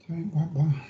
Okay, bye-bye.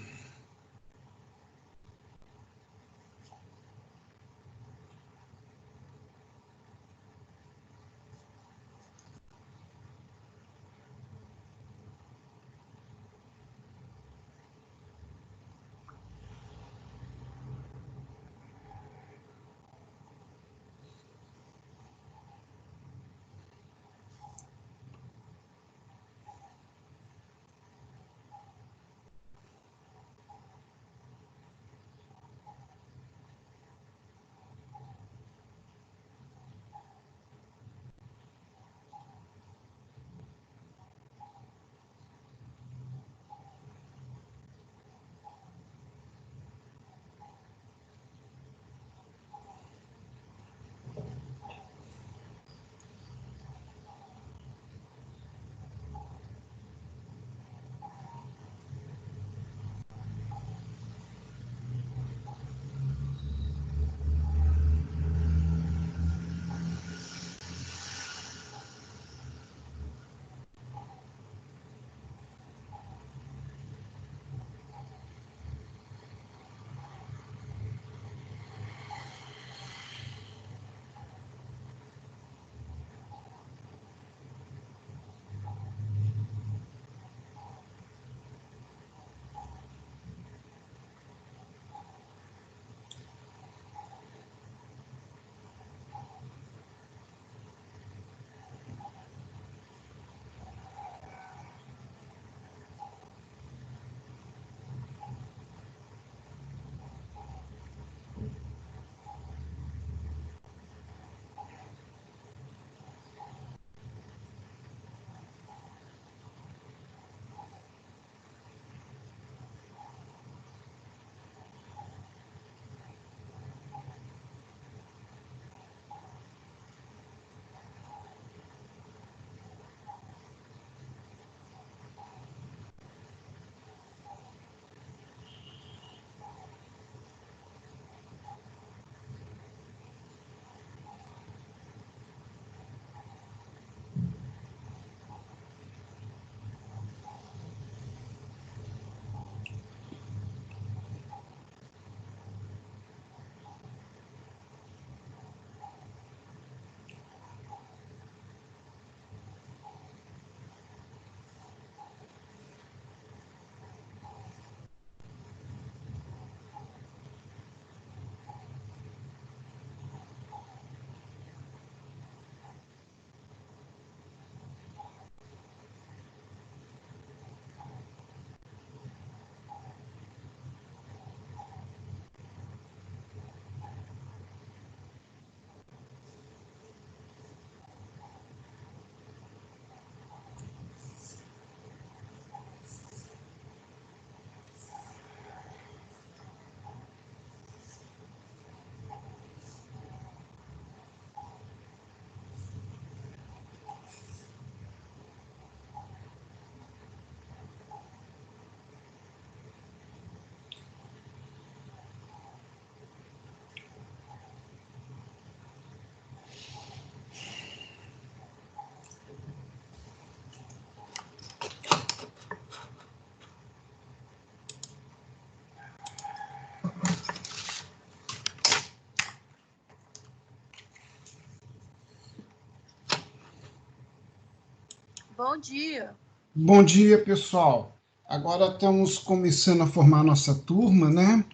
Bom dia. Bom dia, pessoal. Agora estamos começando a formar a nossa turma, né?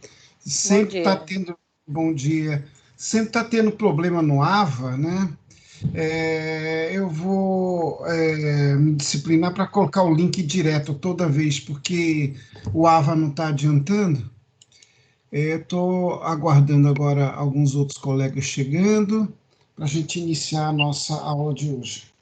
Sempre está tendo... Bom dia. Sempre está tendo problema no AVA, né? Eu vou me disciplinar para colocar o link direto toda vez, porque o AVA não está adiantando. Estou aguardando agora alguns outros colegas chegando para a gente iniciar a nossa aula de hoje.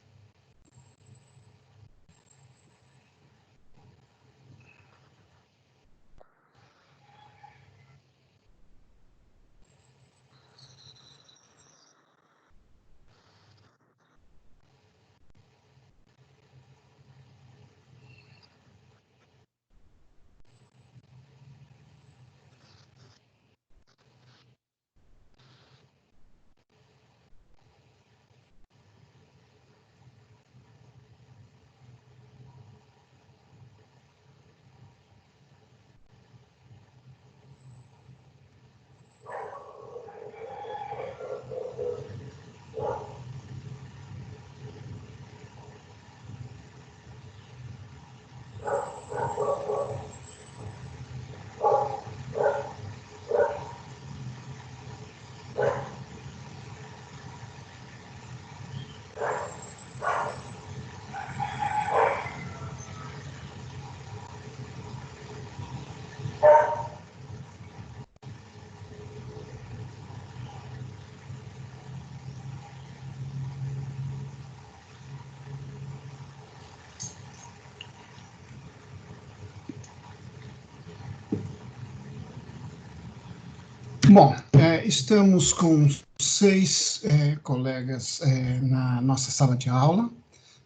Bom, estamos com 6 colegas na nossa sala de aula,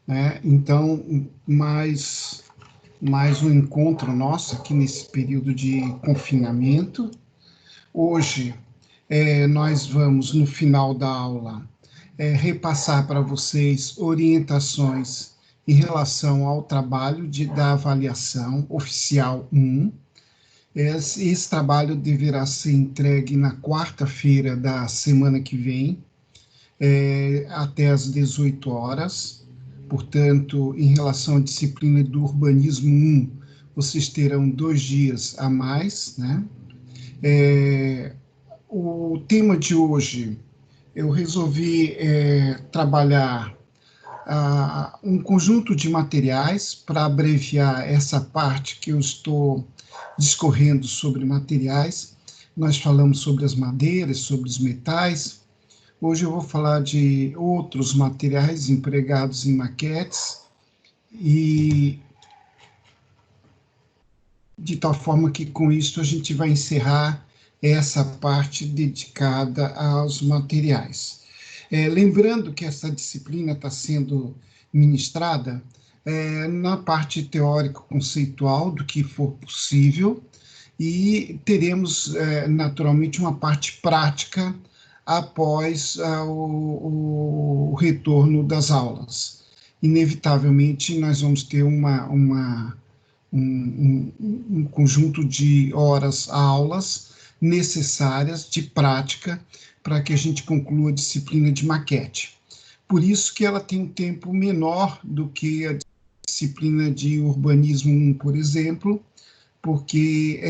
né? Então, mais um encontro nosso aqui nesse período de confinamento. Hoje, nós vamos, no final da aula, repassar para vocês orientações em relação ao trabalho da avaliação oficial 1. Esse trabalho deverá ser entregue na quarta-feira da semana que vem, até às 18 horas. Portanto, em relação à disciplina do Urbanismo 1, vocês terão 2 dias a mais, né? O tema de hoje, eu resolvi trabalhar um conjunto de materiais para abreviar essa parte que eu estou discorrendo sobre materiais. Nós falamos sobre as madeiras, sobre os metais. Hoje eu vou falar de outros materiais empregados em maquetes, e de tal forma que com isso a gente vai encerrar essa parte dedicada aos materiais. Lembrando que essa disciplina está sendo ministrada na parte teórico-conceitual do que for possível, e teremos, naturalmente, uma parte prática após o retorno das aulas. Inevitavelmente, nós vamos ter um conjunto de horas aulas necessárias de prática para que a gente conclua a disciplina de maquete. Por isso que ela tem um tempo menor do que a disciplina de urbanismo 1, por exemplo, porque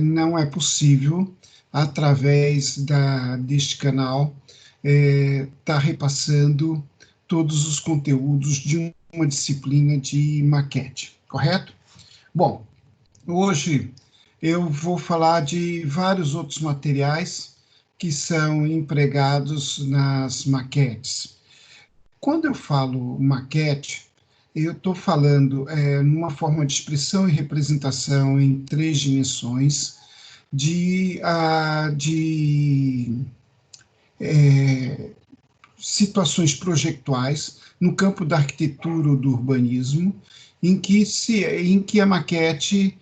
não é possível, através deste canal, estar repassando todos os conteúdos de uma disciplina de maquete, correto? Bom, hoje eu vou falar de vários outros materiais que são empregados nas maquetes. Quando eu falo maquete, eu estou falando numa forma de expressão e representação em 3 dimensões de situações projetuais no campo da arquitetura ou do urbanismo, em que a maquete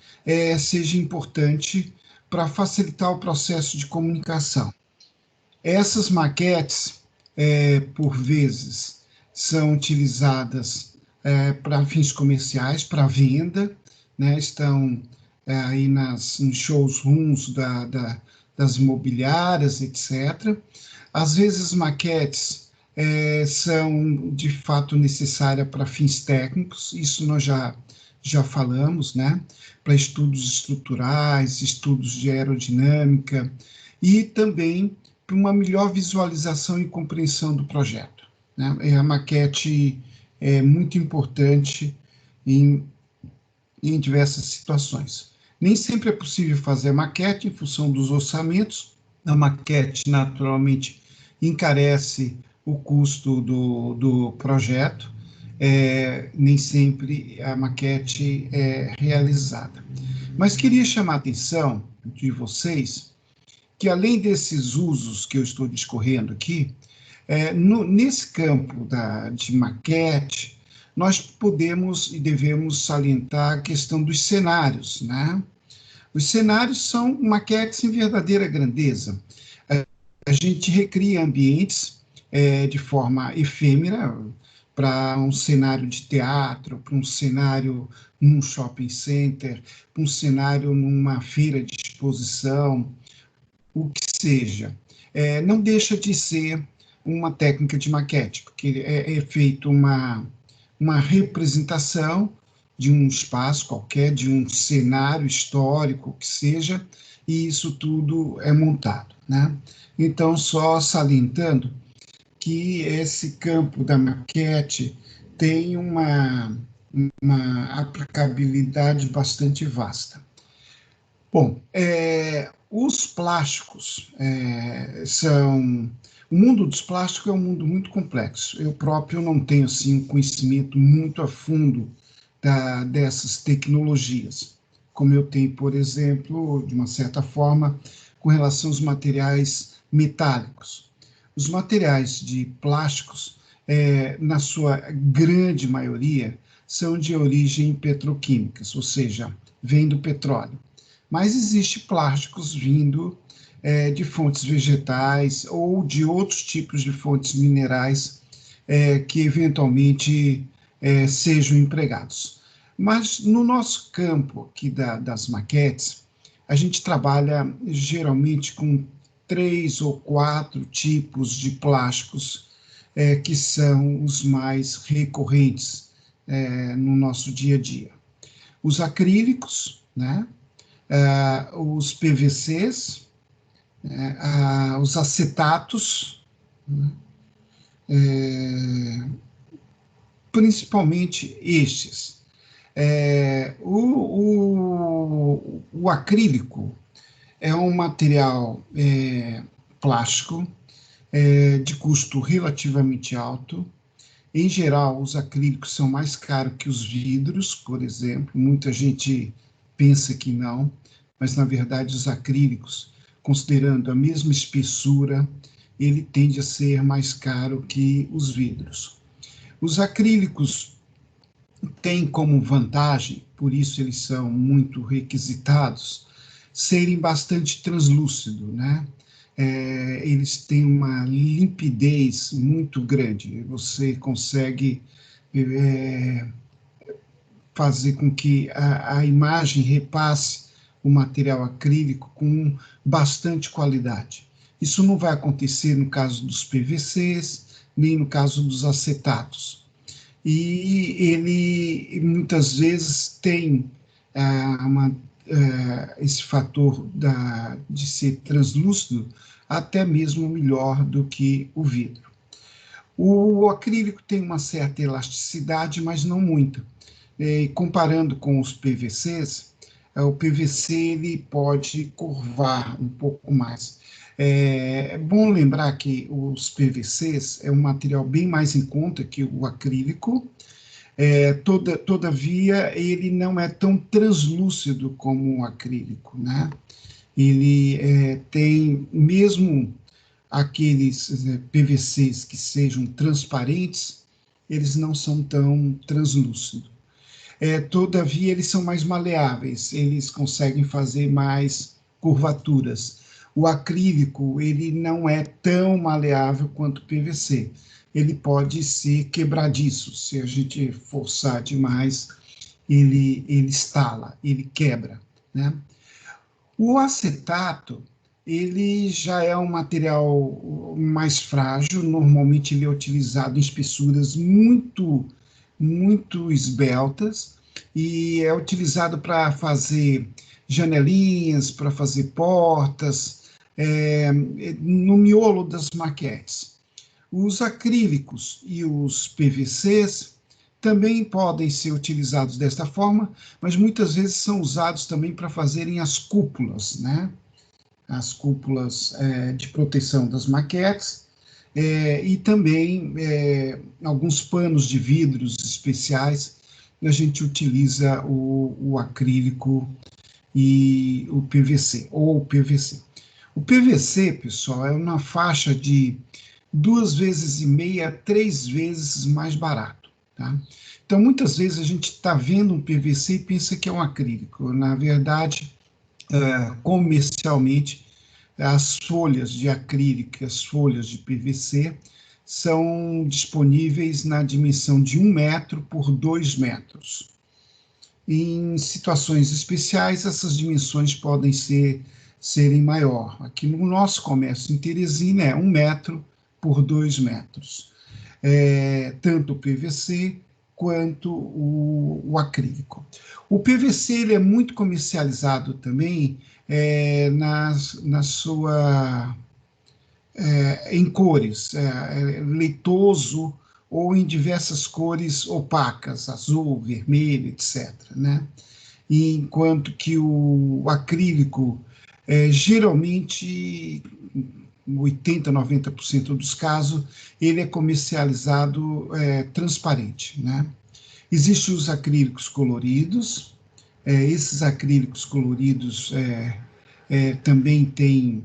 seja importante para facilitar o processo de comunicação. Essas maquetes, por vezes, são utilizadas para fins comerciais, para venda, né? Estão aí nos showrooms das imobiliárias, etc. Às vezes, maquetes são, de fato, necessárias para fins técnicos, isso nós já falamos, né? Para estudos estruturais, estudos de aerodinâmica, e também para uma melhor visualização e compreensão do projeto, né? A maquete é muito importante em, em diversas situações. Nem sempre é possível fazer maquete em função dos orçamentos. A maquete, naturalmente, encarece o custo do projeto, nem sempre a maquete é realizada. Mas queria chamar a atenção de vocês que, além desses usos que eu estou discorrendo aqui, nesse campo de maquete, nós podemos e devemos salientar a questão dos cenários, né? Os cenários são maquetes em verdadeira grandeza. A gente recria ambientes de forma efêmera, para um cenário de teatro, para um cenário num shopping center, para um cenário numa feira de exposição, o que seja. Não deixa de ser uma técnica de maquete, porque é feita uma representação de um espaço qualquer, de um cenário histórico, o que seja, e isso tudo é montado, né? Então, só salientando que esse campo da maquete tem uma aplicabilidade bastante vasta. Bom, os plásticos são... O mundo dos plásticos é um mundo muito complexo. Eu próprio não tenho assim, um conhecimento muito a fundo dessas tecnologias, como eu tenho, por exemplo, de uma certa forma, com relação aos materiais metálicos. Os materiais de plásticos, na sua grande maioria, são de origem petroquímica, ou seja, vêm do petróleo. Mas existem plásticos vindo de fontes vegetais ou de outros tipos de fontes minerais que eventualmente sejam empregados. Mas no nosso campo aqui das maquetes, a gente trabalha geralmente com 3 ou 4 tipos de plásticos que são os mais recorrentes no nosso dia a dia. Os acrílicos, né? Os PVCs, os acetatos, né? Principalmente estes. O acrílico é um material plástico de custo relativamente alto. Em geral, os acrílicos são mais caros que os vidros, por exemplo. Muita gente pensa que não, mas, na verdade, os acrílicos, considerando a mesma espessura, ele tende a ser mais caro que os vidros. Os acrílicos têm como vantagem, por isso eles são muito requisitados, serem bastante translúcidos, né? Eles têm uma limpidez muito grande, você consegue fazer com que a imagem repasse o material acrílico com bastante qualidade. Isso não vai acontecer no caso dos PVCs, nem no caso dos acetatos. E ele, muitas vezes, tem esse fator de ser translúcido até mesmo melhor do que o vidro. O acrílico tem uma certa elasticidade, mas não muita. Comparando com os PVCs, o PVC ele pode curvar um pouco mais. É bom lembrar que os PVCs é um material bem mais em conta que o acrílico, todavia ele não é tão translúcido como o acrílico, né? Ele tem, mesmo aqueles PVCs que sejam transparentes, eles não são tão translúcidos. Todavia, eles são mais maleáveis, eles conseguem fazer mais curvaturas. O acrílico, ele não é tão maleável quanto o PVC. Ele pode ser quebradiço, se a gente forçar demais, ele estala, ele quebra, né? O acetato ele já é um material mais frágil, normalmente ele é utilizado em espessuras muito esbeltas, e é utilizado para fazer janelinhas, para fazer portas, no miolo das maquetes. Os acrílicos e os PVCs também podem ser utilizados desta forma, mas muitas vezes são usados também para fazerem as cúpulas, né? As cúpulas de proteção das maquetes, e também alguns panos de vidros especiais, a gente utiliza o acrílico e o PVC, ou o PVC. O PVC, pessoal, é uma faixa de 2,5 vezes a 3 vezes mais barato, tá? Então, muitas vezes a gente está vendo um PVC e pensa que é um acrílico. Na verdade, comercialmente, as folhas de acrílico e as folhas de PVC são disponíveis na dimensão de 1 metro por 2 metros. Em situações especiais, essas dimensões podem serem maior. Aqui no nosso comércio em Teresina é 1 metro por 2 metros. Tanto o PVC quanto o acrílico. O PVC ele é muito comercializado também na sua em cores, leitoso ou em diversas cores opacas, azul, vermelho, etc., né? Enquanto que o acrílico, geralmente, 80, 90% dos casos, ele é comercializado transparente, né? Existem os acrílicos coloridos, esses acrílicos coloridos também têm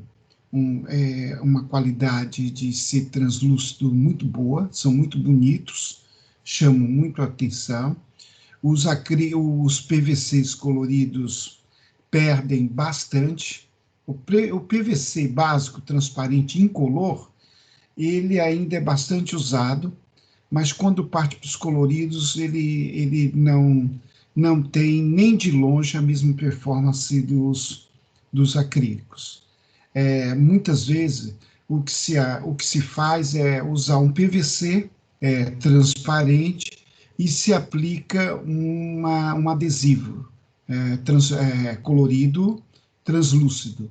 uma qualidade de ser translúcido muito boa, são muito bonitos, chamam muito a atenção. Os PVCs coloridos perdem bastante. O PVC básico, transparente, incolor, ele ainda é bastante usado, mas quando parte para os coloridos, ele não tem nem de longe a mesma performance dos acrílicos. Muitas vezes, o que se faz é usar um PVC transparente e se aplica um adesivo colorido, translúcido.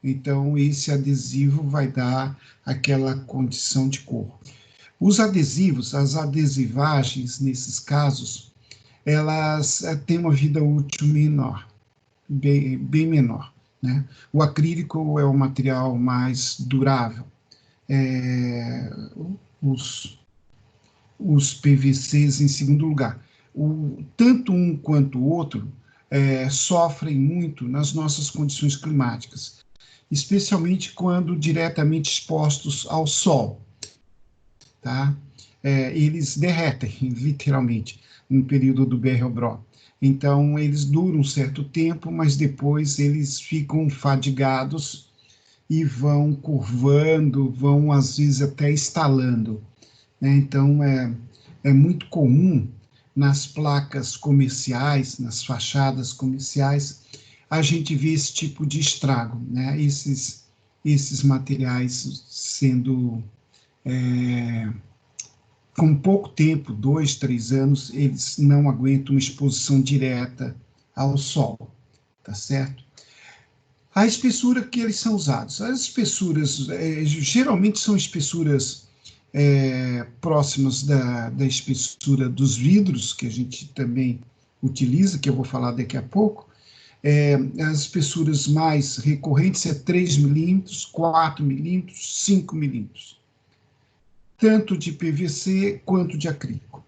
Então, esse adesivo vai dar aquela condição de cor. Os adesivos, as adesivagens, nesses casos, elas têm uma vida útil menor, bem menor, né? O acrílico é o material mais durável. Os, os PVCs, em segundo lugar. Tanto um quanto o outro sofrem muito nas nossas condições climáticas, especialmente quando diretamente expostos ao sol, tá? Eles derretem, literalmente, no período do BR-Obró. Então, eles duram um certo tempo, mas depois eles ficam fadigados e vão curvando, vão às vezes até estalando, né? Então, é muito comum nas placas comerciais, nas fachadas comerciais, a gente vê esse tipo de estrago, né? Esses materiais sendo com pouco tempo, 2, 3 anos, eles não aguentam uma exposição direta ao sol, tá certo? A espessura que eles são usados. As espessuras, geralmente são espessuras próximas da espessura dos vidros, que a gente também utiliza, que eu vou falar daqui a pouco. As espessuras mais recorrentes é 3 milímetros, 4 milímetros, 5 milímetros, tanto de PVC quanto de acrílico.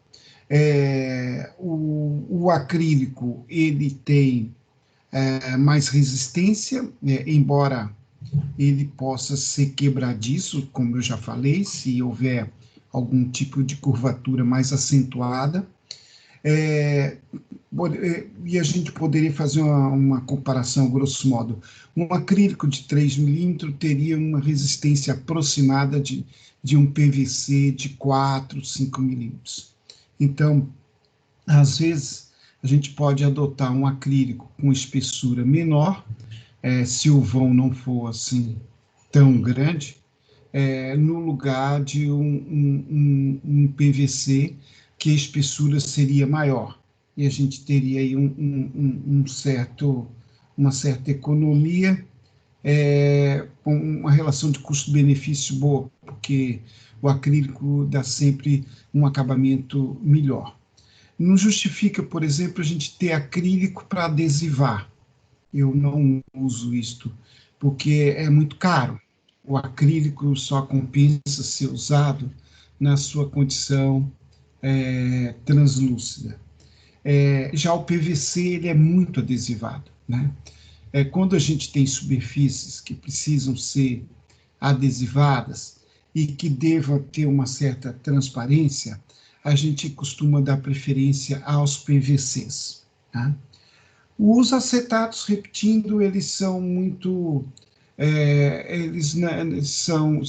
O acrílico, ele tem mais resistência, embora ele possa ser quebradiço, como eu já falei, se houver algum tipo de curvatura mais acentuada. E a gente poderia fazer uma comparação, grosso modo. Um acrílico de 3 milímetros teria uma resistência aproximada de um PVC de 4, 5 milímetros. Então, às vezes, a gente pode adotar um acrílico com espessura menor, se o vão não for assim tão grande, no lugar de um PVC que a espessura seria maior. E a gente teria aí uma certa economia, com uma relação de custo-benefício boa, porque o acrílico dá sempre um acabamento melhor. Não justifica, por exemplo, a gente ter acrílico para adesivar. Eu não uso isto, porque é muito caro. O acrílico só compensa ser usado na sua condição translúcida. Já o PVC ele é muito adesivado, né? Quando a gente tem superfícies que precisam ser adesivadas e que devam ter uma certa transparência, a gente costuma dar preferência aos PVCs. Tá? Os acetatos, repetindo, eles são muito. Eles, né, são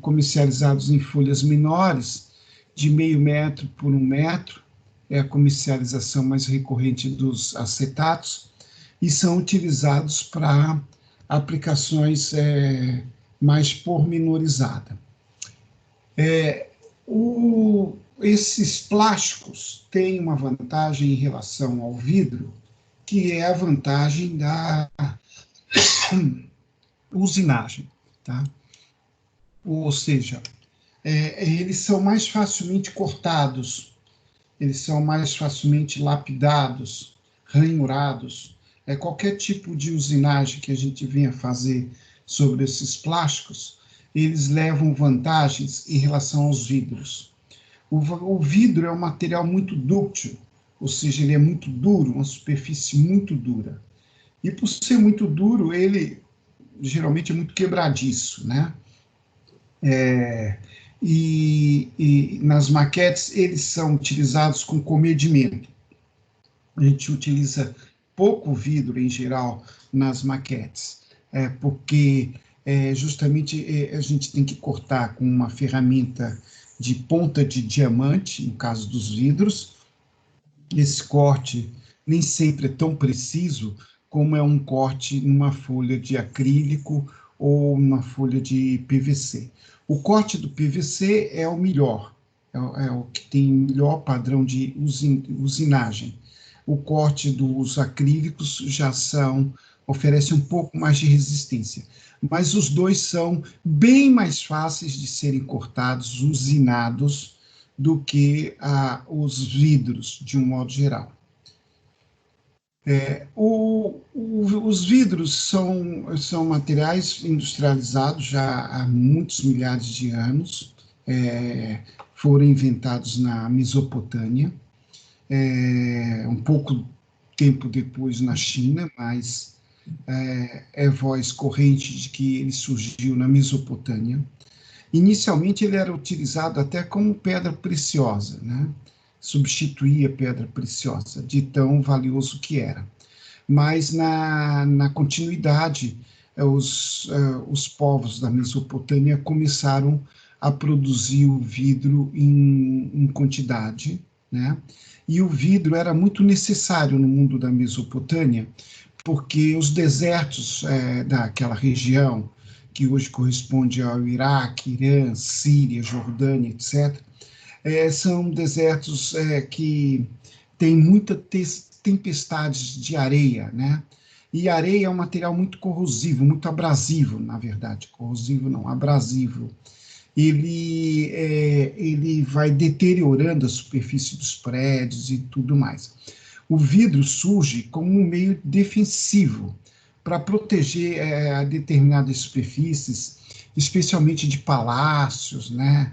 comercializados em folhas menores, de 0,5 metro por 1 metro, é a comercialização mais recorrente dos acetatos, e são utilizados para aplicações mais pormenorizadas. Esses plásticos têm uma vantagem em relação ao vidro, que é a vantagem da usinagem, tá? Ou seja, eles são mais facilmente cortados, eles são mais facilmente lapidados, ranhurados. Qualquer tipo de usinagem que a gente venha fazer sobre esses plásticos, eles levam vantagens em relação aos vidros. O vidro é um material muito dúctil, ou seja, ele é muito duro, uma superfície muito dura. E por ser muito duro, ele geralmente é muito quebradiço, né? E nas maquetes, eles são utilizados com comedimento. A gente utiliza pouco vidro, em geral, nas maquetes, porque justamente a gente tem que cortar com uma ferramenta de ponta de diamante, no caso dos vidros. Esse corte nem sempre é tão preciso como é um corte numa folha de acrílico ou numa folha de PVC. O corte do PVC é o melhor, é o que tem melhor padrão de usinagem. O corte dos acrílicos oferece um pouco mais de resistência, mas os dois são bem mais fáceis de serem cortados, usinados, do que os vidros, de um modo geral. Os vidros são materiais industrializados já há muitos milhares de anos, foram inventados na Mesopotâmia, um pouco tempo depois na China, mas é voz corrente de que ele surgiu na Mesopotâmia. Inicialmente ele era utilizado até como pedra preciosa, né? Substituía pedra preciosa, de tão valioso que era. Mas na continuidade, os povos da Mesopotâmia começaram a produzir o vidro em quantidade, né? E o vidro era muito necessário no mundo da Mesopotâmia, porque os desertos daquela região, que hoje corresponde ao Iraque, Irã, Síria, Jordânia, etc., são desertos que têm muitas tempestades de areia, né? E areia é um material muito corrosivo, muito abrasivo, na verdade. Corrosivo não, abrasivo. Ele vai deteriorando a superfície dos prédios e tudo mais. O vidro surge como um meio defensivo para proteger determinadas superfícies, especialmente de palácios, né?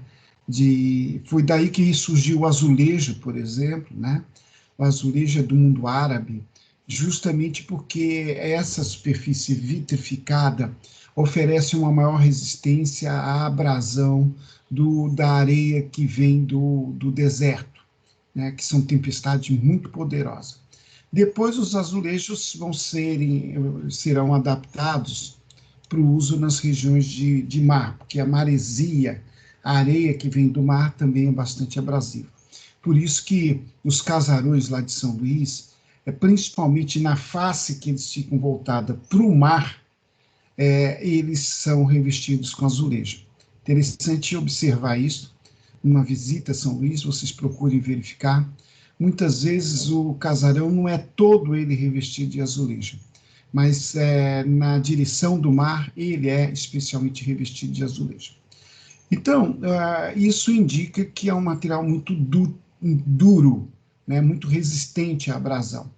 Foi daí que surgiu o azulejo, por exemplo, né? O azulejo é do mundo árabe, justamente porque essa superfície vitrificada oferece uma maior resistência à abrasão da areia que vem do deserto, né? Que são tempestades muito poderosas. Depois os azulejos serão adaptados para o uso nas regiões de mar, porque a maresia, a areia que vem do mar também é bastante abrasiva. Por isso que os casarões lá de São Luís principalmente na face que eles ficam voltados para o mar, eles são revestidos com azulejo. Interessante observar isso. Numa visita a São Luís, vocês procurem verificar. Muitas vezes o casarão não é todo ele revestido de azulejo, mas na direção do mar ele é especialmente revestido de azulejo. Então, isso indica que é um material muito duro, né, muito resistente à abrasão,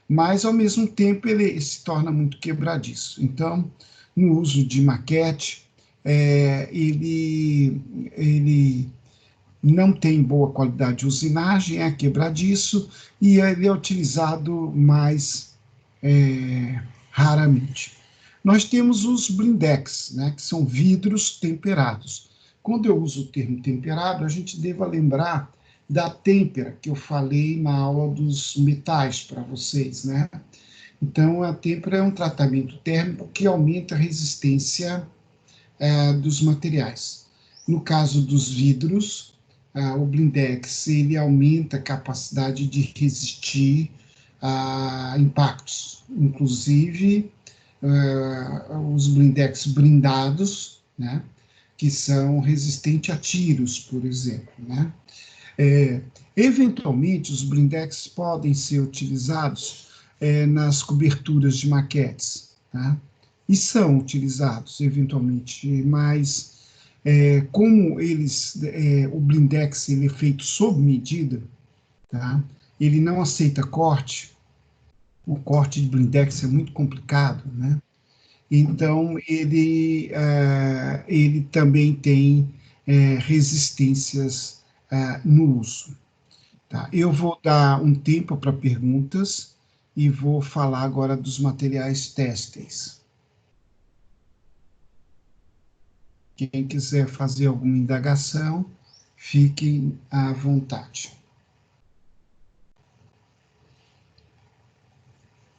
mas ao mesmo tempo ele se torna muito quebradiço. Então, no uso de maquete, ele não tem boa qualidade de usinagem, é quebradiço e ele é utilizado mais raramente. Nós temos os blindex, né, que são vidros temperados. Quando eu uso o termo temperado, a gente deva lembrar da têmpera, que eu falei na aula dos metais para vocês, né? Então, a têmpera é um tratamento térmico que aumenta a resistência dos materiais. No caso dos vidros, o blindex ele aumenta a capacidade de resistir a impactos, inclusive os blindex blindados, né, que são resistentes a tiros, por exemplo, né. Eventualmente, os blindex podem ser utilizados nas coberturas de maquetes, tá? E são utilizados eventualmente, mas como o blindex ele é feito sob medida, tá? Ele não aceita corte, o corte de blindex é muito complicado, né? Então, ele também tem resistências no uso. Tá? Eu vou dar um tempo para perguntas e vou falar agora dos materiais têxteis. Quem quiser fazer alguma indagação, fiquem à vontade.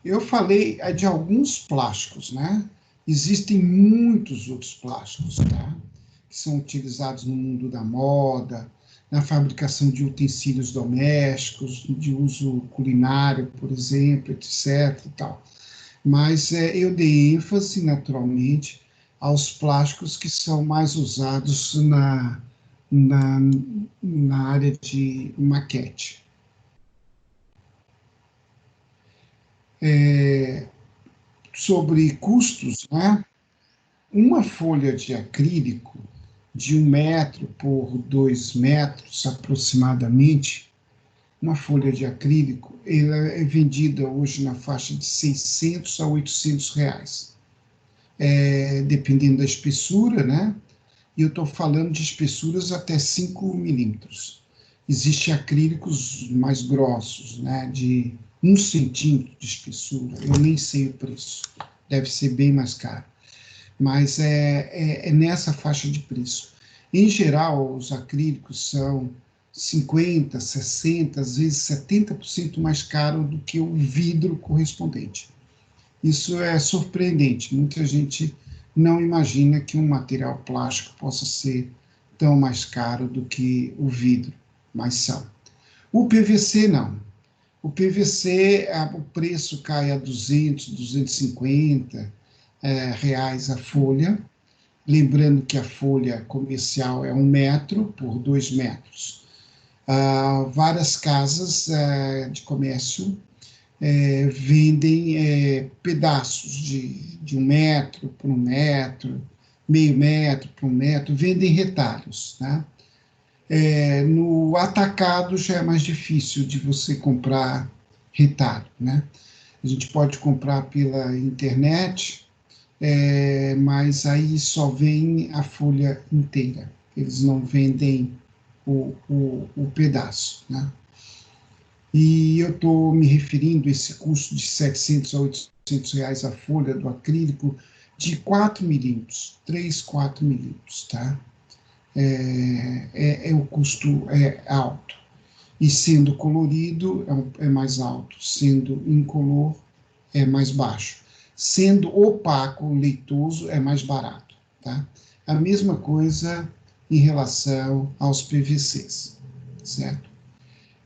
Eu falei de alguns plásticos, né? Existem muitos outros plásticos, tá? Que são utilizados no mundo da moda, na fabricação de utensílios domésticos, de uso culinário, por exemplo, etc. E tal. Mas eu dei ênfase, naturalmente, aos plásticos que são mais usados na área de maquete. Sobre custos, né? Uma folha de acrílico de 1 metro por 2 metros, aproximadamente, uma folha de acrílico, ela é vendida hoje na faixa de 600 a 800 reais, dependendo da espessura, né? E eu estou falando de espessuras até 5 milímetros. Existem acrílicos mais grossos, né? De 1 centímetro de espessura, eu nem sei o preço, deve ser bem mais caro. Mas é nessa faixa de preço. Em geral, os acrílicos são 50%, 60%, às vezes 70% mais caro do que o vidro correspondente. Isso é surpreendente, muita gente não imagina que um material plástico possa ser tão mais caro do que o vidro, mas são. O PVC não. O PVC, o preço cai a 200, 250 reais a folha, lembrando que a folha comercial é 1 metro por 2 metros. Várias casas de comércio vendem pedaços de 1 metro por 1 metro, meio metro por 1 metro, vendem retalhos, né? No atacado já é mais difícil de você comprar retalho, né? A gente pode comprar pela internet, mas aí só vem a folha inteira, eles não vendem o pedaço, né? E eu estou me referindo a esse custo de 700 a 800 reais a folha do acrílico de 4 milímetros, 3, 4 milímetros, tá? O custo é alto. E sendo colorido é mais alto, sendo incolor é mais baixo. Sendo opaco, leitoso, é mais barato, tá? A mesma coisa em relação aos PVCs, certo?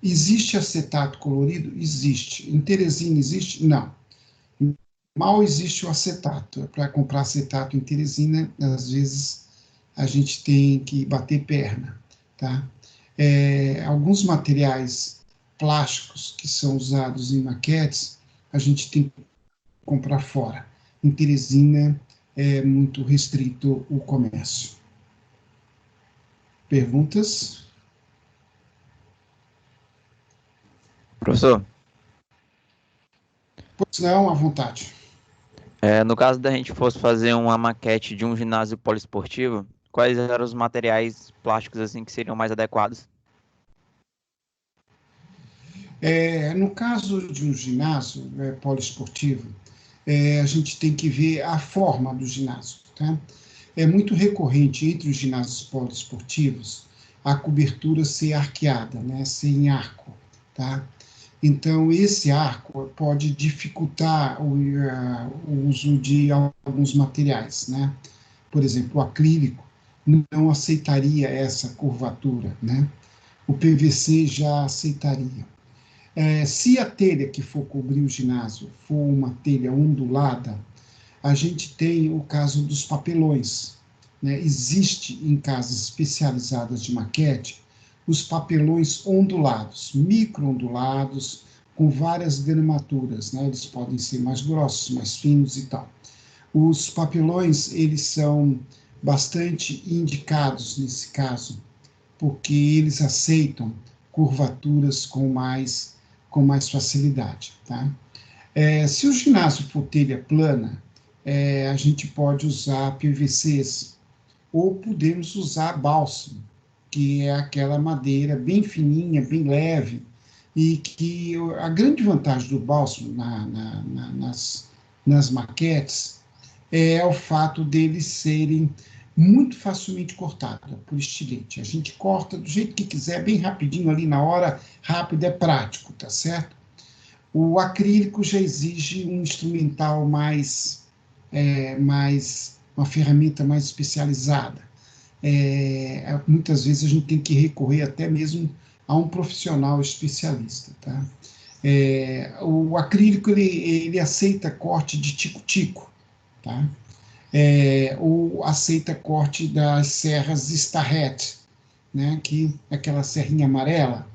Existe acetato colorido? Existe. Em Teresina existe? Não. Mal existe o acetato. Para comprar acetato em Teresina, às vezes a gente tem que bater perna, tá? Alguns materiais plásticos que são usados em maquetes, a gente tem que comprar fora. Em Teresina é muito restrito o comércio. Perguntas? Professor, Pois não, à vontade. no caso da gente fosse fazer uma maquete de um ginásio poliesportivo, quais eram os materiais plásticos assim que seriam mais adequados? No caso de um ginásio poliesportivo, a gente tem que ver a forma do ginásio, tá? É muito recorrente entre os ginásios poliesportivos a cobertura ser arqueada, né, ser em arco, tá? Então, esse arco pode dificultar o uso de alguns materiais, né? Por exemplo, o acrílico não aceitaria essa curvatura, né? O PVC já aceitaria. Se a telha que for cobrir o ginásio for uma telha ondulada, a gente tem o caso dos papelões, né? Existe em casas especializadas de maquete os papelões ondulados, micro-ondulados, com várias gramaturas, né? Eles podem ser mais grossos, mais finos e tal. Os papelões, eles são bastante indicados nesse caso, porque eles aceitam curvaturas com mais facilidade, tá? Se o ginásio for telha plana, a gente pode usar PVCs ou podemos usar bálsamo, que é aquela madeira bem fininha, bem leve, e que a grande vantagem do bálsamo nas maquetes é o fato deles serem muito facilmente cortados por estilete. A gente corta do jeito que quiser, bem rapidinho ali na hora, rápido, é prático, tá certo? O acrílico já exige um instrumental uma ferramenta mais especializada. Muitas vezes a gente tem que recorrer até mesmo a um profissional especialista, tá? O acrílico ele aceita corte de tico-tico, tá? Ou aceita corte das serras Starrett, né? Que é aquela serrinha amarela.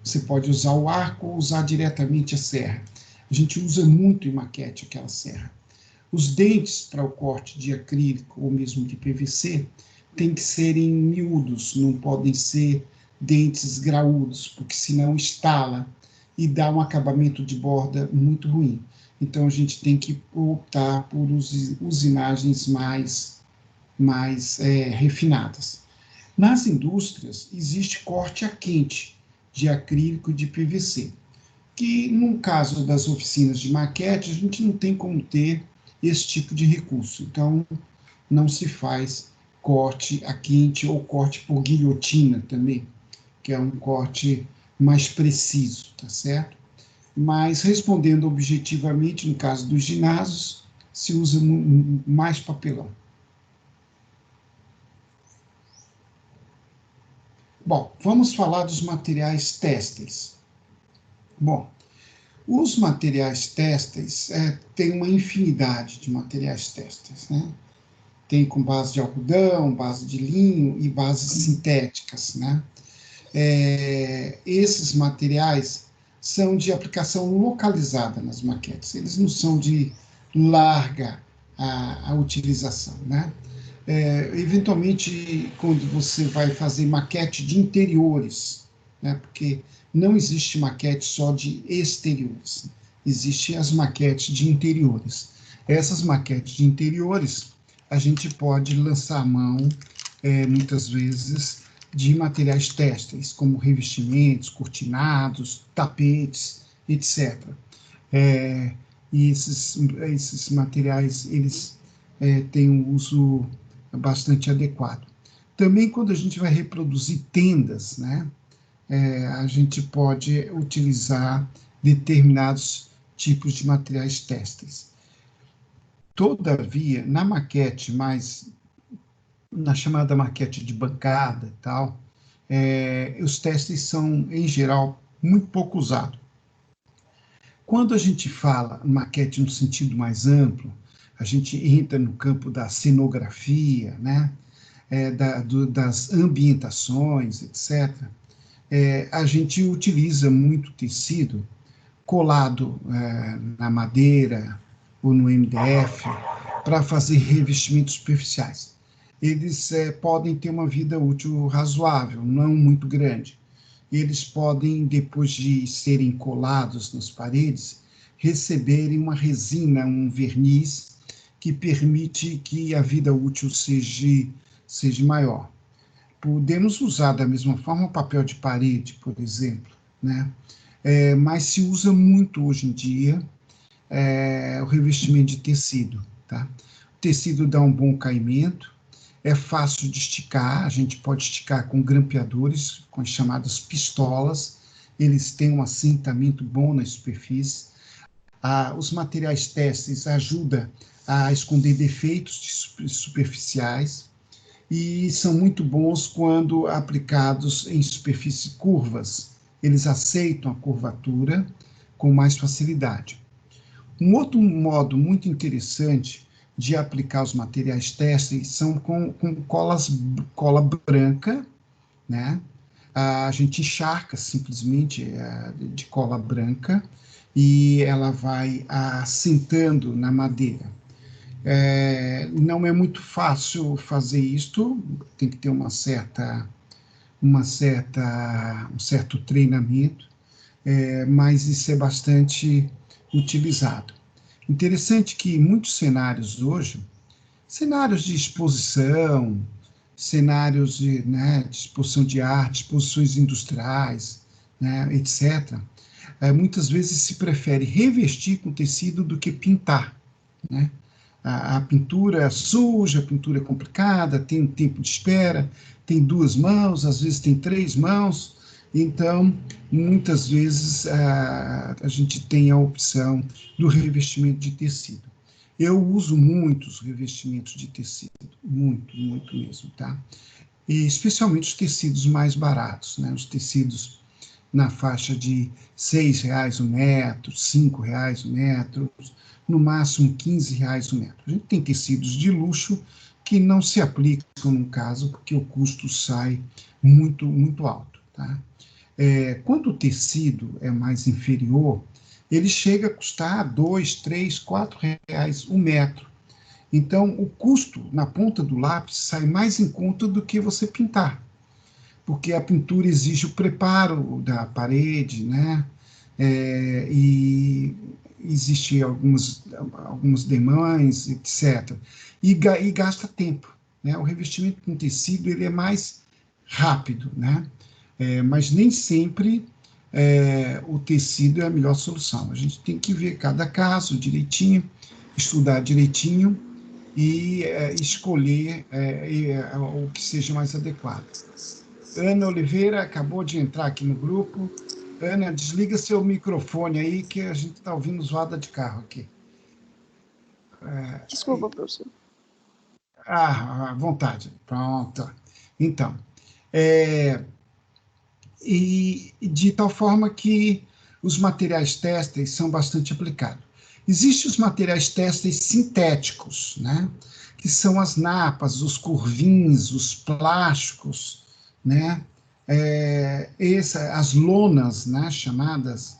Você pode usar o arco ou usar diretamente a serra. A gente usa muito em maquete aquela serra. Os dentes para o corte de acrílico ou mesmo de PVC têm que serem miúdos, não podem ser dentes graúdos, porque senão estala e dá um acabamento de borda muito ruim. Então a gente tem que optar por usinagens mais refinadas. Nas indústrias, existe corte a quente de acrílico e de PVC, que no caso das oficinas de maquete, a gente não tem como ter esse tipo de recurso. Então, não se faz corte a quente ou corte por guilhotina também, que é um corte mais preciso, tá certo? Mas, respondendo objetivamente, no caso dos ginásios, se usa mais papelão. Bom, vamos falar dos materiais têxteis. Bom, os materiais têxteis tem uma infinidade de materiais têxteis, né? Tem com base de algodão, base de linho e bases sintéticas, né? Esses materiais são de aplicação localizada nas maquetes, eles não são de larga a utilização, né? Eventualmente, quando você vai fazer maquete de interiores, né? Porque não existe maquete só de exteriores, existem as maquetes de interiores. Essas maquetes de interiores, a gente pode lançar a mão, muitas vezes, de materiais têxteis, como revestimentos, cortinados, tapetes, etc. E esses materiais, eles têm um uso bastante adequado. Também, quando a gente vai reproduzir tendas, né, a gente pode utilizar determinados tipos de materiais têxteis. Todavia, na maquete, mais na chamada maquete de bancada e tal, os testes são, em geral, muito pouco usado. Quando a gente fala maquete no sentido mais amplo, a gente entra no campo da cenografia, né? Das ambientações, etc. A gente utiliza muito tecido colado na madeira ou no MDF para fazer revestimentos superficiais. Eles podem ter uma vida útil razoável, não muito grande. Eles podem, depois de serem colados nas paredes, receberem uma resina, um verniz, que permite que a vida útil seja maior. Podemos usar da mesma forma o papel de parede, por exemplo, né? Mas se usa muito hoje em dia o revestimento de tecido, tá? O tecido dá um bom caimento, é fácil de esticar, a gente pode esticar com grampeadores, com as chamadas pistolas, eles têm um assentamento bom na superfície. Os materiais têxteis ajudam a esconder defeitos superficiais e são muito bons quando aplicados em superfícies curvas. Eles aceitam a curvatura com mais facilidade. Um outro modo muito interessante de aplicar os materiais têxteis são com cola branca, né? A gente encharca simplesmente de cola branca e ela vai assentando na madeira. Não é muito fácil fazer isto, tem que ter um certo treinamento, mas isso é bastante utilizado. Interessante que muitos cenários hoje, cenários de exposição, cenários de exposição de arte, exposições industriais, né, etc., muitas vezes se prefere revestir com tecido do que pintar, né? A pintura é suja, a pintura é complicada, tem um tempo de espera, tem 2 mãos, às vezes tem 3 mãos, então, muitas vezes, a gente tem a opção do revestimento de tecido. Eu uso muitos revestimentos de tecido, muito mesmo, tá? E especialmente os tecidos mais baratos, né? Os tecidos na faixa de R$6 o metro, R$5 o metro, no máximo R$15 o metro. A gente tem tecidos de luxo que não se aplicam no caso, porque o custo sai muito alto, tá? Quando o tecido é mais inferior, ele chega a custar R$2, R$3, R$4 o metro. Então, o custo na ponta do lápis sai mais em conta do que você pintar, porque a pintura exige o preparo da parede, né? E existem algumas demães, etc. E gasta tempo, né? O revestimento com tecido ele é mais rápido, né? Mas nem sempre o tecido é a melhor solução. A gente tem que ver cada caso direitinho, estudar direitinho e escolher o que seja mais adequado. Ana Oliveira acabou de entrar aqui no grupo. Ana, desliga seu microfone aí, que a gente está ouvindo zoada de carro aqui. Desculpa, professor. À vontade. Pronto. Então, e de tal forma que os materiais têxteis são bastante aplicados. Existem os materiais têxteis sintéticos, né? Que são as napas, os corvins, os plásticos, né? As lonas, né, chamadas,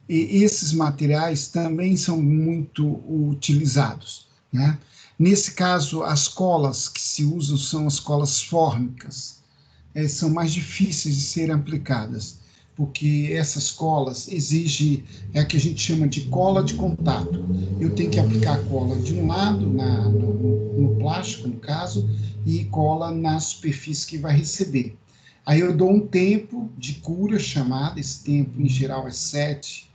esses materiais também são muito utilizados, né? Nesse caso, as colas que se usam são as colas fórmicas, são mais difíceis de serem aplicadas, porque essas colas exigem, a que a gente chama de cola de contato. Eu tenho que aplicar a cola de um lado, no plástico, no caso, e cola na superfície que vai receber. Aí eu dou um tempo de cura chamado, esse tempo em geral é 7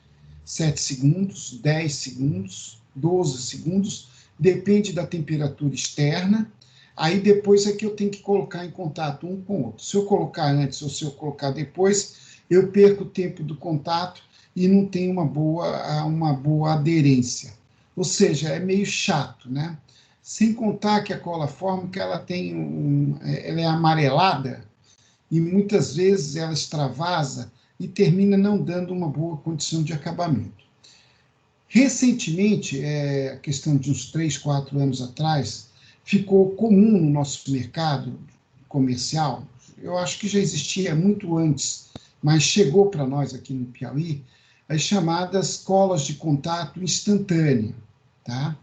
segundos, 10 segundos, 12 segundos, depende da temperatura externa. Aí depois é que eu tenho que colocar em contato um com o outro. Se eu colocar antes ou se eu colocar depois, eu perco o tempo do contato e não tenho uma boa aderência. Ou seja, é meio chato, né? Sem contar que a cola fórmica ela é amarelada, e muitas vezes ela extravasa e termina não dando uma boa condição de acabamento. Recentemente, a questão de uns 3, 4 anos atrás, ficou comum no nosso mercado comercial, eu acho que já existia muito antes, mas chegou para nós aqui no Piauí, as chamadas colas de contato instantânea, tá?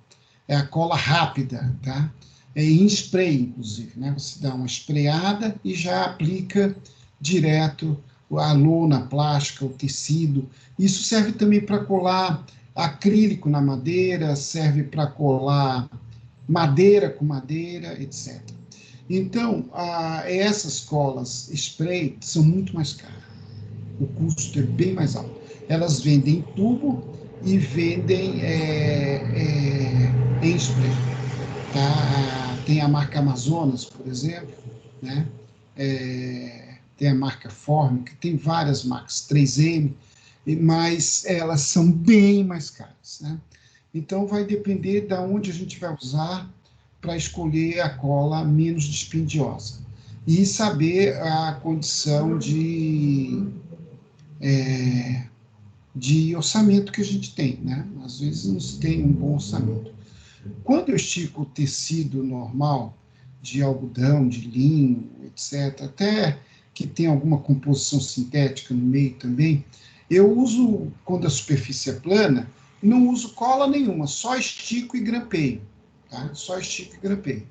É a cola rápida, tá? É em spray, inclusive, né? Você dá uma sprayada e já aplica direto a lona plástica, o tecido. Isso serve também para colar acrílico na madeira, serve para colar madeira com madeira, etc. Então, essas colas spray são muito mais caras. O custo é bem mais alto. Elas vendem em tubo e vendem em spray. Tá? Tem a marca Amazonas, por exemplo, né? Tem a marca Formica, tem várias marcas, 3M, mas elas são bem mais caras, né? Então, vai depender de onde a gente vai usar para escolher a cola menos dispendiosa. E saber a condição de orçamento que a gente tem, né? Às vezes não se tem um bom orçamento. Quando eu estico o tecido normal, de algodão, de linho, etc., até que tem alguma composição sintética no meio também, eu uso, quando a superfície é plana, não uso cola nenhuma, só estico e grampeio. Tá? Só estico e grampeio.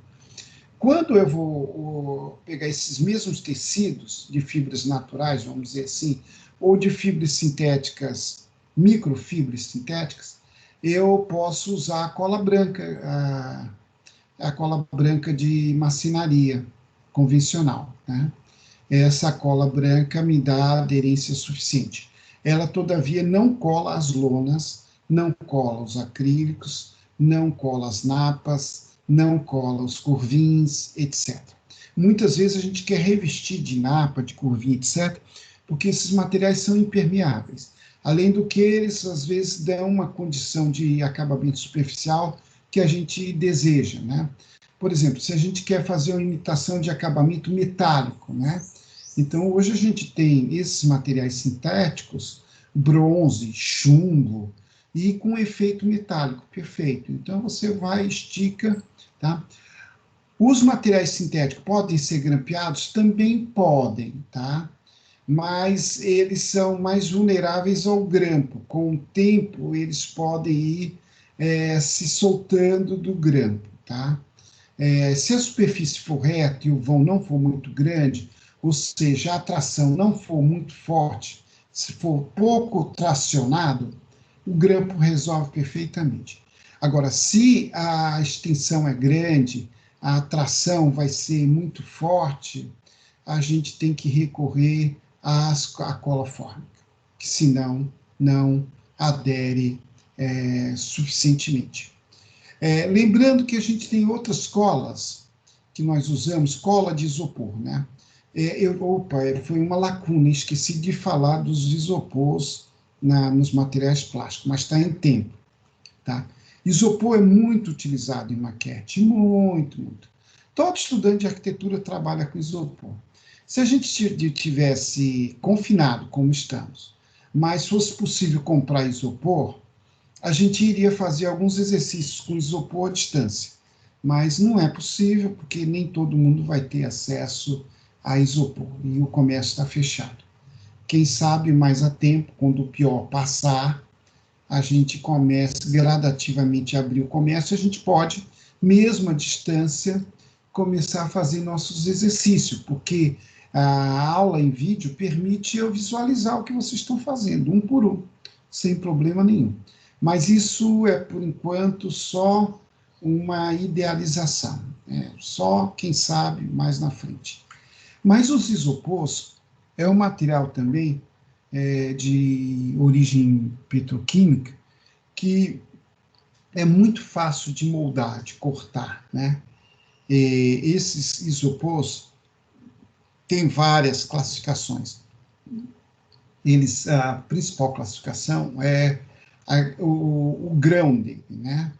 Quando eu vou pegar esses mesmos tecidos de fibras naturais, vamos dizer assim, ou de fibras sintéticas, microfibras sintéticas, eu posso usar a cola branca, a cola branca de marcenaria convencional, né? Essa cola branca me dá aderência suficiente. Ela, todavia, não cola as lonas, não cola os acrílicos, não cola as napas, não cola os corvins, etc. Muitas vezes a gente quer revestir de napa, de corvim, etc., porque esses materiais são impermeáveis. Além do que, eles, às vezes, dão uma condição de acabamento superficial que a gente deseja, né? Por exemplo, se a gente quer fazer uma imitação de acabamento metálico, né? Então, hoje a gente tem esses materiais sintéticos, bronze, chumbo, e com efeito metálico, perfeito. Então, você vai, estica, tá? Os materiais sintéticos podem ser grampeados? Também podem, tá? Mas eles são mais vulneráveis ao grampo. Com o tempo, eles podem ir se soltando do grampo, tá? Se a superfície for reta e o vão não for muito grande, ou seja, a tração não for muito forte, se for pouco tracionado, o grampo resolve perfeitamente. Agora, se a extensão é grande, a tração vai ser muito forte, a gente tem que recorrer à cola fórmica, que senão não adere suficientemente. Lembrando que a gente tem outras colas que nós usamos, cola de isopor, né? Foi uma lacuna, esqueci de falar dos isopores nos materiais plásticos, mas está em tempo, tá? Isopor é muito utilizado em maquete, muito, muito. Todo estudante de arquitetura trabalha com isopor. Se a gente tivesse confinado, como estamos, mas fosse possível comprar isopor, a gente iria fazer alguns exercícios com isopor à distância, mas não é possível, porque nem todo mundo vai ter acesso a isopor, e o comércio está fechado. Quem sabe mais a tempo, quando o pior passar, a gente comece gradativamente a abrir o comércio, a gente pode, mesmo à distância, começar a fazer nossos exercícios, porque a aula em vídeo permite eu visualizar o que vocês estão fazendo, um por um, sem problema nenhum. Mas isso é, por enquanto, só uma idealização, só, quem sabe, mais na frente. Mas os isopores é um material também de origem petroquímica que é muito fácil de moldar, de cortar, né? Esses isopores têm várias classificações. A principal classificação é o grão dele, né?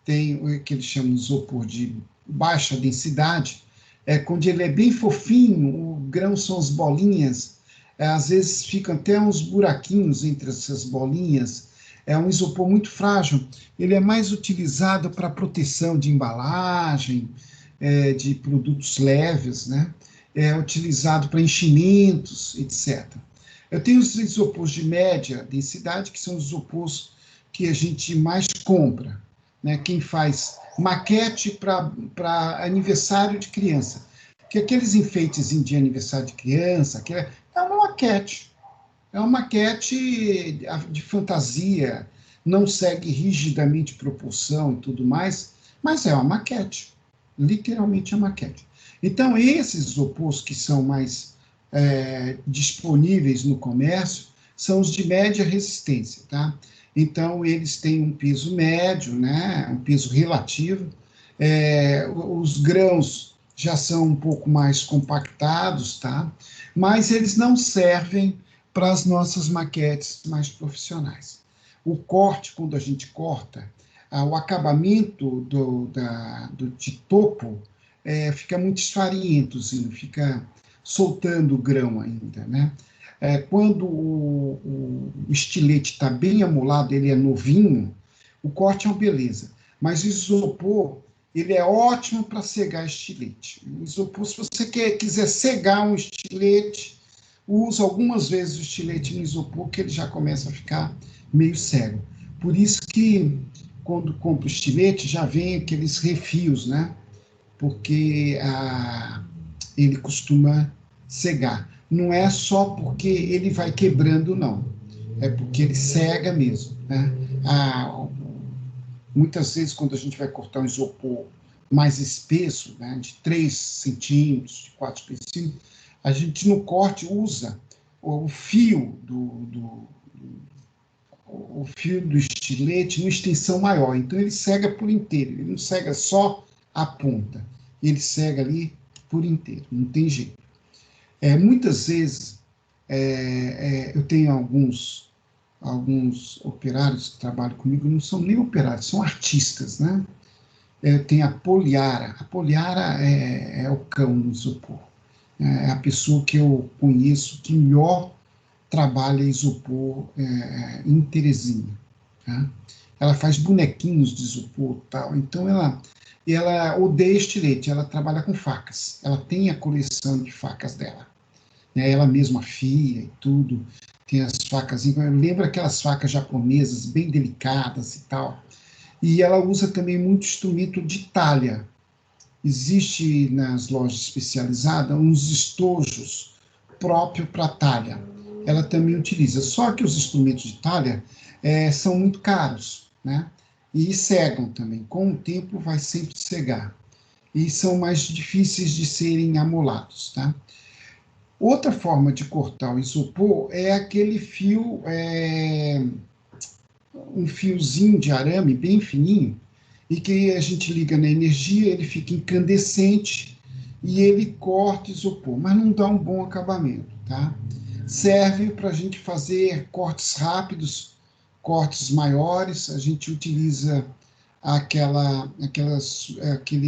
Tem o que eles chamam de isopor de baixa densidade, quando ele é bem fofinho, grão são as bolinhas, às vezes ficam até uns buraquinhos entre essas bolinhas. É um isopor muito frágil, ele é mais utilizado para proteção de embalagem, de produtos leves, né? É utilizado para enchimentos, etc. Eu tenho os isopores de média densidade, que são os isopores que a gente mais compra, né? Quem faz maquete para aniversário de criança, que aqueles enfeites de aniversário de criança, é uma maquete. É uma maquete de fantasia, não segue rigidamente proporção e tudo mais, mas é uma maquete, literalmente é uma maquete. Então, esses isopores que são mais disponíveis no comércio são os de média resistência, tá? Então, eles têm um peso médio, né? Um peso relativo. Os grãos já são um pouco mais compactados, tá? Mas eles não servem para as nossas maquetes mais profissionais. O corte, quando a gente corta, o acabamento de topo fica muito esfarientozinho, fica soltando o grão ainda, né? Quando o estilete está bem amolado, ele é novinho, o corte é uma beleza. Mas o isopor, ele é ótimo para cegar estilete. O isopor, se você quiser cegar um estilete, usa algumas vezes o estilete no isopor, que ele já começa a ficar meio cego. Por isso que, quando compra o estilete, já vem aqueles refios, né? Porque ele costuma cegar. Não é só porque ele vai quebrando, não. É porque ele cega mesmo, né? Muitas vezes, quando a gente vai cortar um isopor mais espesso, né, de 3 centímetros, de 4 centímetros, a gente no corte usa o fio o fio do estilete numa extensão maior. Então, ele cega por inteiro, ele não cega só a ponta, ele cega ali por inteiro, não tem jeito. Muitas vezes, eu tenho alguns operários que trabalham comigo, não são nem operários, são artistas, né? Tem a Poliara. A Poliara é o cão no isopor. É a pessoa que eu conheço que melhor trabalha isopor em Teresina. Tá? Ela faz bonequinhos de isopor e tal. Então, ela odeia estilete, ela trabalha com facas. Ela tem a coleção de facas dela. Né? Ela mesma afia e tudo. Tem as facas, lembra aquelas facas japonesas bem delicadas e tal. E ela usa também muito instrumento de talha. Existe nas lojas especializadas uns estojos próprios para talha. Ela também utiliza. Só que os instrumentos de talha são muito caros, né? E cegam também. Com o tempo vai sempre cegar. E são mais difíceis de serem amolados, tá? Outra forma de cortar o isopor é aquele fio, um fiozinho de arame bem fininho, e que a gente liga na energia, ele fica incandescente e ele corta isopor, mas não dá um bom acabamento, tá? Serve para a gente fazer cortes rápidos, cortes maiores, a gente utiliza aquele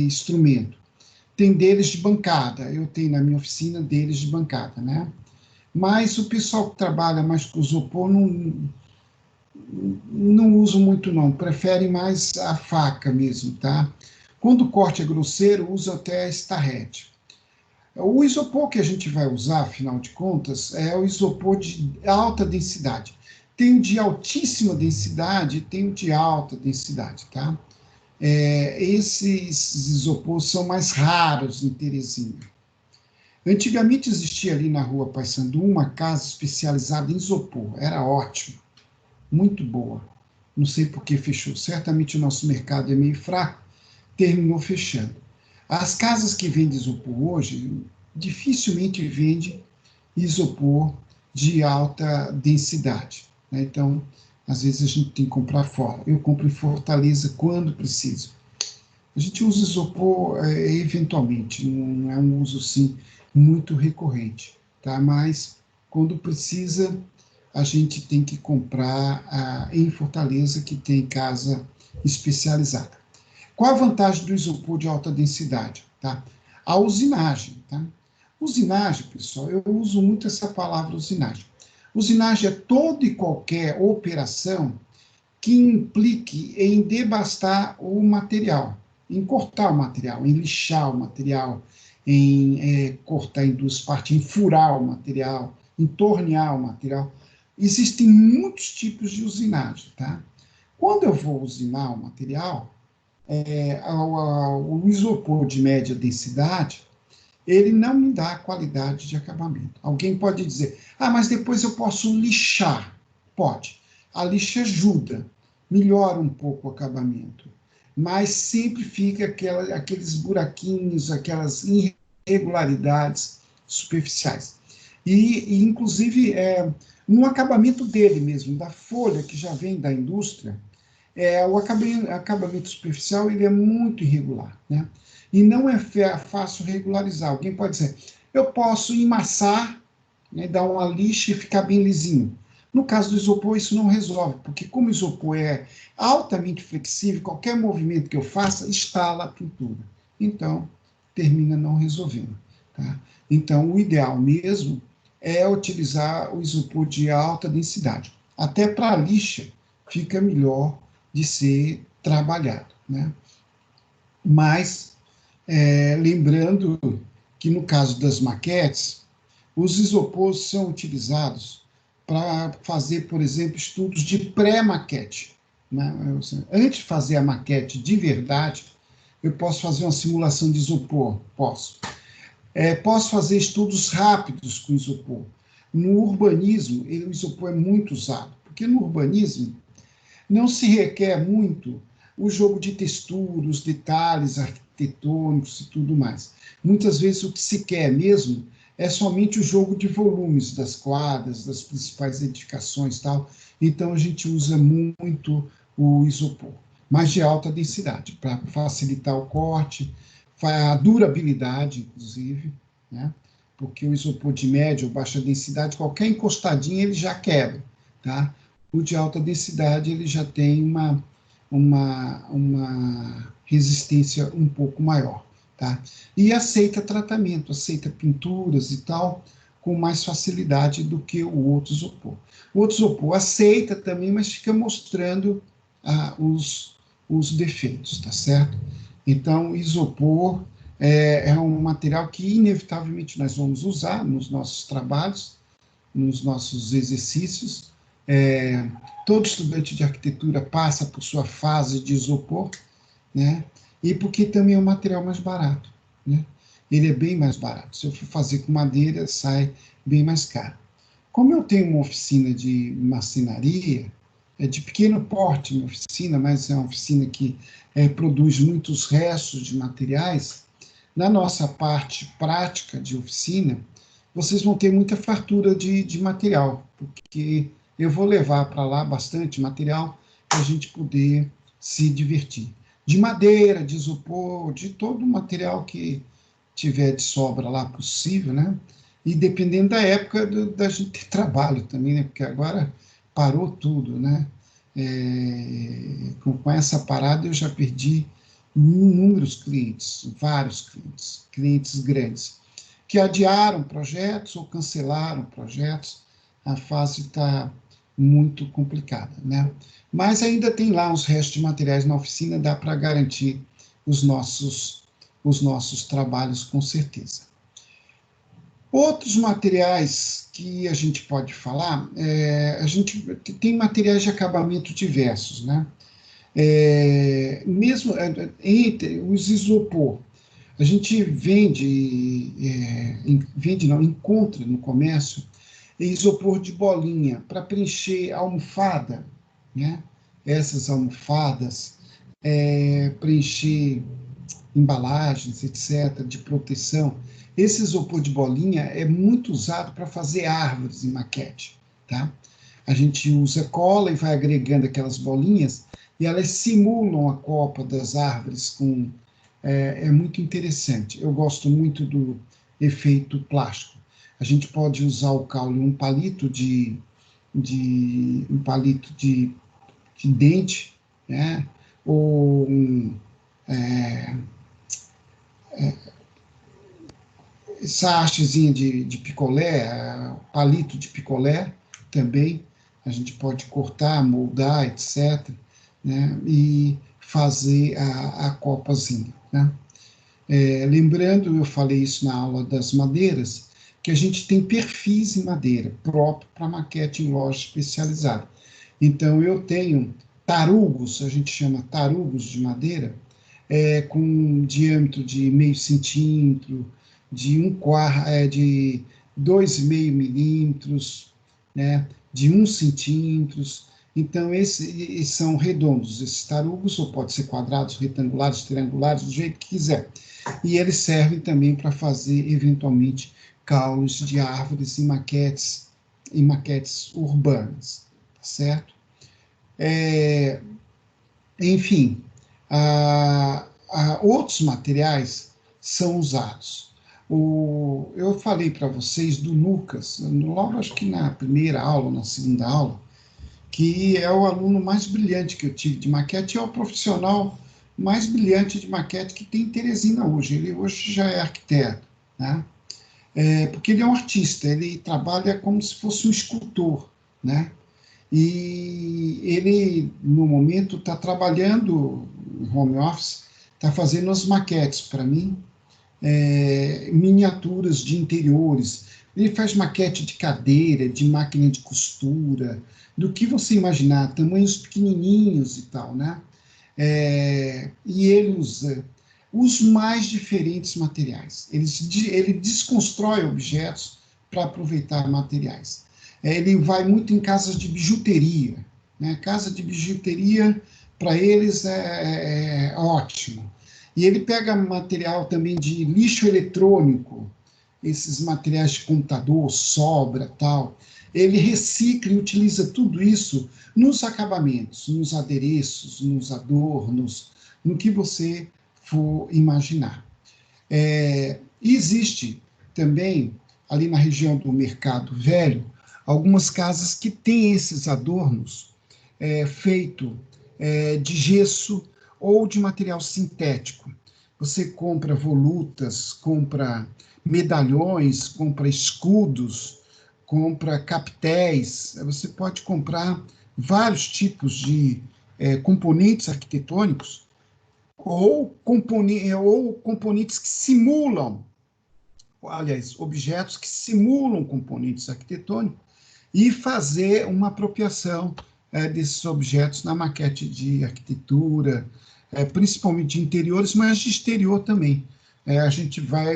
instrumento. Tem deles de bancada, eu tenho na minha oficina deles de bancada, né? Mas o pessoal que trabalha mais com isopor não usa muito, não, prefere mais a faca mesmo, tá? Quando o corte é grosseiro, usa até a estarrete. O isopor que a gente vai usar, afinal de contas, é o isopor de alta densidade. Tem o de altíssima densidade e tem o de alta densidade, tá? Esses isopores são mais raros em Teresina. Antigamente existia ali na rua Paissandu uma casa especializada em isopor, era ótimo, muito boa. Não sei por que fechou, certamente o nosso mercado é meio fraco, terminou fechando. As casas que vendem isopor hoje dificilmente vendem isopor de alta densidade, né? Então, às vezes a gente tem que comprar fora. Eu compro em Fortaleza quando preciso. A gente usa isopor eventualmente, não é um uso assim muito recorrente, tá? Mas quando precisa, a gente tem que comprar em Fortaleza, que tem casa especializada. Qual a vantagem do isopor de alta densidade? Tá? A usinagem. Tá? Usinagem, pessoal, eu uso muito essa palavra usinagem. Usinagem é toda e qualquer operação que implique em devastar o material, em cortar o material, em lixar o material, em cortar em duas partes, em furar o material, em tornear o material. Existem muitos tipos de usinagem, tá? Quando eu vou usinar o material, o isopor de média densidade, ele não me dá qualidade de acabamento. Alguém pode dizer, mas depois eu posso lixar. Pode. A lixa ajuda, melhora um pouco o acabamento, mas sempre fica aqueles buraquinhos, aquelas irregularidades superficiais. Inclusive, no acabamento dele mesmo, da folha que já vem da indústria, o acabamento superficial ele é muito irregular, né? E não é fácil regularizar. Alguém pode dizer, eu posso emassar, né, dar uma lixa e ficar bem lisinho. No caso do isopor, isso não resolve, porque como o isopor é altamente flexível, qualquer movimento que eu faça, estala a pintura. Então, termina não resolvendo. Tá? Então, o ideal mesmo é utilizar o isopor de alta densidade. Até para a lixa, fica melhor de ser trabalhado, né? Mas, lembrando que no caso das maquetes, os isopores são utilizados para fazer, por exemplo, estudos de pré-maquete, né? Antes de fazer a maquete de verdade, eu posso fazer uma simulação de isopor? Posso. Posso fazer estudos rápidos com isopor. No urbanismo, o isopor é muito usado, porque no urbanismo não se requer muito o jogo de textura, os detalhes arquitetônicos e tudo mais. Muitas vezes o que se quer mesmo é somente o jogo de volumes das quadras, das principais edificações e tal. Então a gente usa muito o isopor, mas de alta densidade, para facilitar o corte, a durabilidade, inclusive, né? Porque o isopor de média ou baixa densidade, qualquer encostadinha ele já quebra, tá? O de alta densidade ele já tem uma resistência um pouco maior, tá? E aceita tratamento, aceita pinturas e tal, com mais facilidade do que o outro isopor. O outro isopor aceita também, mas fica mostrando os defeitos, tá certo? Então, isopor é um material que inevitavelmente nós vamos usar nos nossos trabalhos, nos nossos exercícios. Todo estudante de arquitetura passa por sua fase de isopor, né? E porque também é um material mais barato, né? Ele é bem mais barato. Se eu for fazer com madeira, sai bem mais caro. Como eu tenho uma oficina de marcenaria, é de pequeno porte minha oficina, mas é uma oficina que produz muitos restos de materiais, na nossa parte prática de oficina, vocês vão ter muita fartura de material, porque eu vou levar para lá bastante material para a gente poder se divertir. De madeira, de isopor, de todo o material que tiver de sobra lá possível, né? E dependendo da época da gente ter trabalho também, né? Porque agora parou tudo, né? Com essa parada eu já perdi inúmeros clientes, vários clientes grandes, que adiaram projetos ou cancelaram projetos. A fase está muito complicada, né? Mas ainda tem lá uns restos de materiais na oficina, dá para garantir os nossos trabalhos com certeza. Outros materiais que a gente pode falar, a gente tem materiais de acabamento diversos, né? Mesmo entre os isopor, a gente encontra no comércio isopor de bolinha para preencher almofada, né? Essas almofadas, preencher embalagens, etc., de proteção. Esse isopor de bolinha é muito usado para fazer árvores em maquete, tá? A gente usa cola e vai agregando aquelas bolinhas e elas simulam a copa das árvores com muito interessante. Eu gosto muito do efeito plástico. A gente pode usar o caule, um palito de dente, né? Ou essa hastezinha de picolé, palito de picolé também, a gente pode cortar, moldar, etc., né, e fazer a copazinha, né? Lembrando, eu falei isso na aula das madeiras, que a gente tem perfis em madeira, próprio para maquete em loja especializada. Então, eu tenho tarugos, a gente chama tarugos de madeira, com um diâmetro de meio centímetro, de 2,5 milímetros, né, de 1 centímetro. Então, esses são redondos, esses tarugos, ou pode ser quadrados, retangulares, triangulares, do jeito que quiser. E eles servem também para fazer, eventualmente, caules de árvores em maquetes urbanas, tá certo? Enfim, outros materiais são usados. Eu falei para vocês do Lucas, logo acho que na primeira aula, na segunda aula, que é o aluno mais brilhante que eu tive de maquete, é o profissional mais brilhante de maquete que tem em Teresina hoje. Ele hoje já é arquiteto, né? Porque ele é um artista, ele trabalha como se fosse um escultor, né? E ele, no momento, está trabalhando em home office, está fazendo as maquetes para mim, miniaturas de interiores. Ele faz maquete de cadeira, de máquina de costura, do que você imaginar, tamanhos pequenininhos e tal, né? E ele usa os mais diferentes materiais. Ele desconstrói objetos para aproveitar materiais. Ele vai muito em casas de bijuteria, né? Casa de bijuteria, para eles, é ótimo. E ele pega material também de lixo eletrônico, esses materiais de computador, sobra, tal. Ele recicla e utiliza tudo isso nos acabamentos, nos adereços, nos adornos, no que você for imaginar. Existe também, ali na região do Mercado Velho, algumas casas que têm esses adornos feito de gesso ou de material sintético. Você compra volutas, compra medalhões, compra escudos, compra capitéis, você pode comprar vários tipos de componentes arquitetônicos ou componentes que simulam, aliás, objetos que simulam componentes arquitetônicos e fazer uma apropriação desses objetos na maquete de arquitetura, principalmente de interiores, mas de exterior também. A gente vai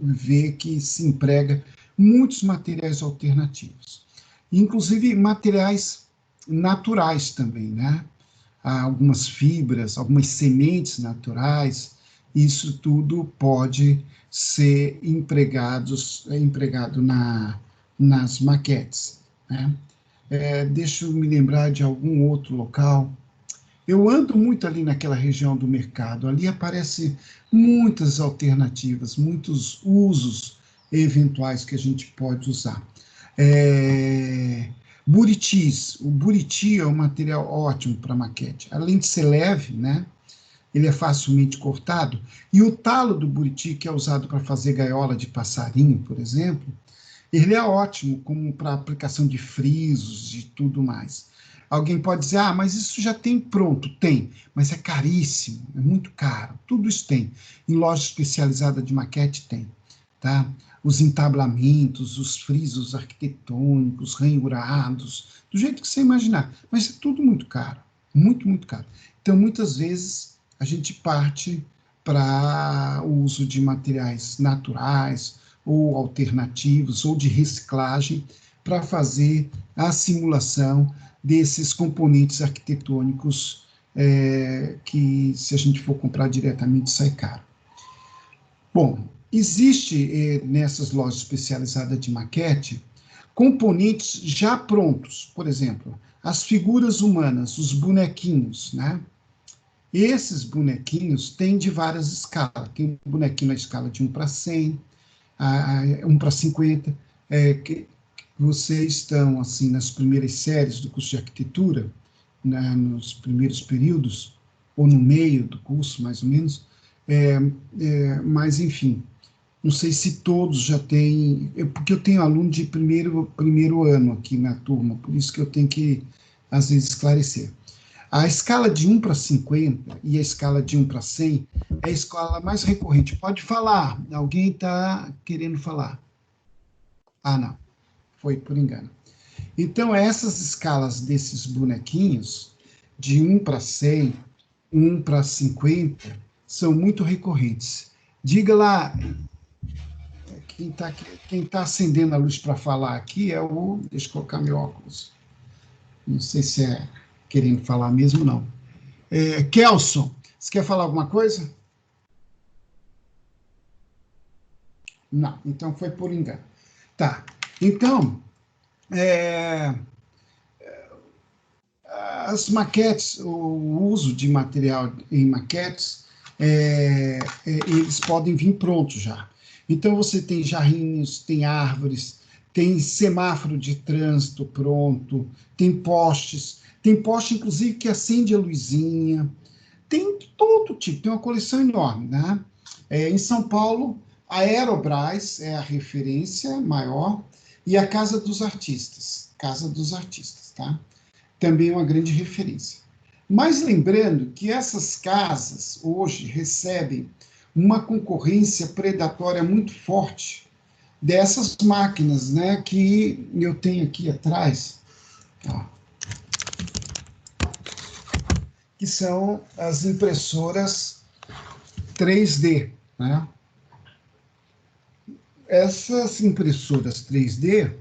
ver que se emprega muitos materiais alternativos, inclusive materiais naturais também, né? Algumas fibras, algumas sementes naturais, isso tudo pode ser empregado nas maquetes, né? Deixa eu me lembrar de algum outro local. Eu ando muito ali naquela região do mercado, ali aparecem muitas alternativas, muitos usos eventuais que a gente pode usar. Buritis, o buriti é um material ótimo para maquete, além de ser leve, né? Ele é facilmente cortado, e o talo do buriti, que é usado para fazer gaiola de passarinho, por exemplo, ele é ótimo como para aplicação de frisos e tudo mais. Alguém pode dizer, mas isso já tem pronto. Tem, mas é caríssimo, é muito caro. Tudo isso tem. Em loja especializada de maquete tem, tá? Os entablamentos, os frisos arquitetônicos, ranhurados, do jeito que você imaginar. Mas é tudo muito caro, muito, muito caro. Então, muitas vezes, a gente parte para o uso de materiais naturais, ou alternativos, ou de reciclagem, para fazer a simulação desses componentes arquitetônicos que, se a gente for comprar diretamente, sai caro. Bom, existe nessas lojas especializadas de maquete componentes já prontos, por exemplo, as figuras humanas, os bonequinhos, né? Esses bonequinhos têm de várias escalas. Tem um bonequinho na escala de 1 para 100, 1 para 50, que vocês estão, assim, nas primeiras séries do curso de arquitetura, né, nos primeiros períodos, ou no meio do curso, mais ou menos, mas, enfim, Não sei se todos já têm, porque eu tenho aluno de primeiro ano aqui na turma, por isso que eu tenho que, às vezes, esclarecer. A escala de 1 para 50 e a escala de 1 para 100 é a escala mais recorrente. Pode falar, alguém está querendo falar. Ah, não, foi por engano. Então, essas escalas desses bonequinhos, de 1 para 100, 1 para 50, são muito recorrentes. Diga lá, quem tá acendendo a luz para falar aqui é o... Deixa eu colocar meu óculos. Não sei se é querendo falar mesmo, não. Kelson, você quer falar alguma coisa? Não, então foi por engano. Tá, então, as maquetes, o uso de material em maquetes, eles podem vir prontos já. Então, você tem jarrinhos, tem árvores, tem semáforo de trânsito pronto, tem poste, inclusive, que acende a luzinha, tem todo tipo, tem uma coleção enorme, né? Em São Paulo, a Aerobras é a referência maior, e a Casa dos Artistas, tá? Também é uma grande referência. Mas lembrando que essas casas hoje recebem uma concorrência predatória muito forte dessas máquinas, né, que eu tenho aqui atrás, ó, que são as impressoras 3D, né? Essas impressoras 3D,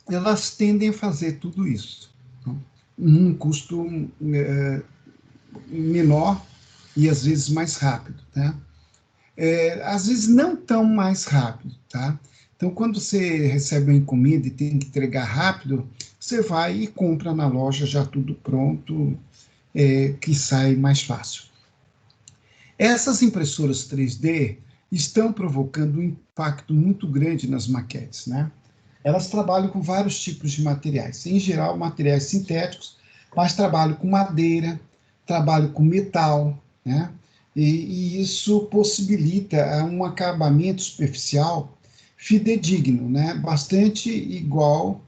elas tendem a fazer tudo isso, tá? Um custo menor e às vezes mais rápido, tá? Às vezes não tão mais rápido, tá? Então, quando você recebe uma encomenda e tem que entregar rápido, você vai e compra na loja já tudo pronto, que sai mais fácil. Essas impressoras 3D estão provocando um impacto muito grande nas maquetes, né? Elas trabalham com vários tipos de materiais, em geral materiais sintéticos, mas trabalham com madeira, trabalham com metal, né? E isso possibilita um acabamento superficial fidedigno, né? Bastante igual,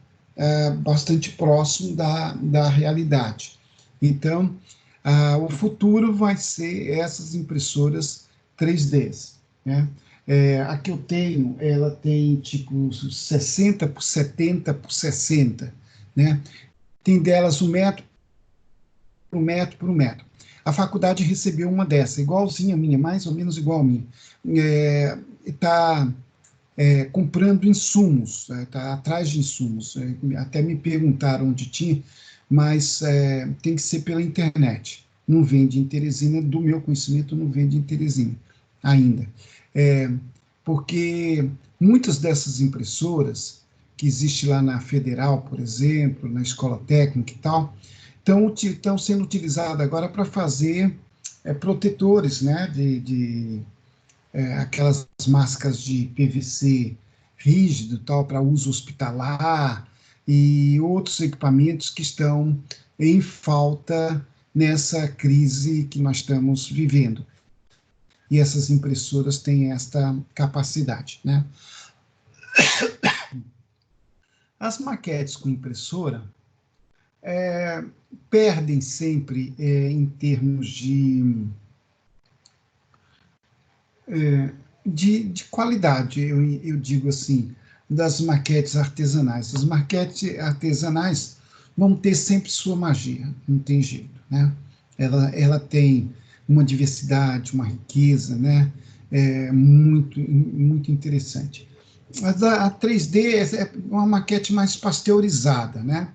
bastante próximo da realidade. Então, o futuro vai ser essas impressoras 3D, né? A que eu tenho, ela tem tipo 60 por 70 por 60, né? Tem delas 1 metro por metro por 1 metro. A faculdade recebeu uma dessa, igualzinha a minha, mais ou menos igual a minha. Está comprando insumos, está atrás de insumos. Até me perguntaram onde tinha, mas tem que ser pela internet. Não vende em Teresina, do meu conhecimento, não vende em Teresina ainda. Porque muitas dessas impressoras, que existe lá na Federal, por exemplo, na Escola Técnica e tal, estão sendo utilizadas agora para fazer protetores, né, aquelas máscaras de PVC rígido, tal, para uso hospitalar, e outros equipamentos que estão em falta nessa crise que nós estamos vivendo. E essas impressoras têm esta capacidade, né? As maquetes com impressora perdem sempre em termos de qualidade, eu digo assim, das maquetes artesanais. As maquetes artesanais vão ter sempre sua magia, não tem jeito, né? Ela tem uma diversidade, uma riqueza, né? Muito, muito interessante. Mas a 3D é uma maquete mais pasteurizada, né?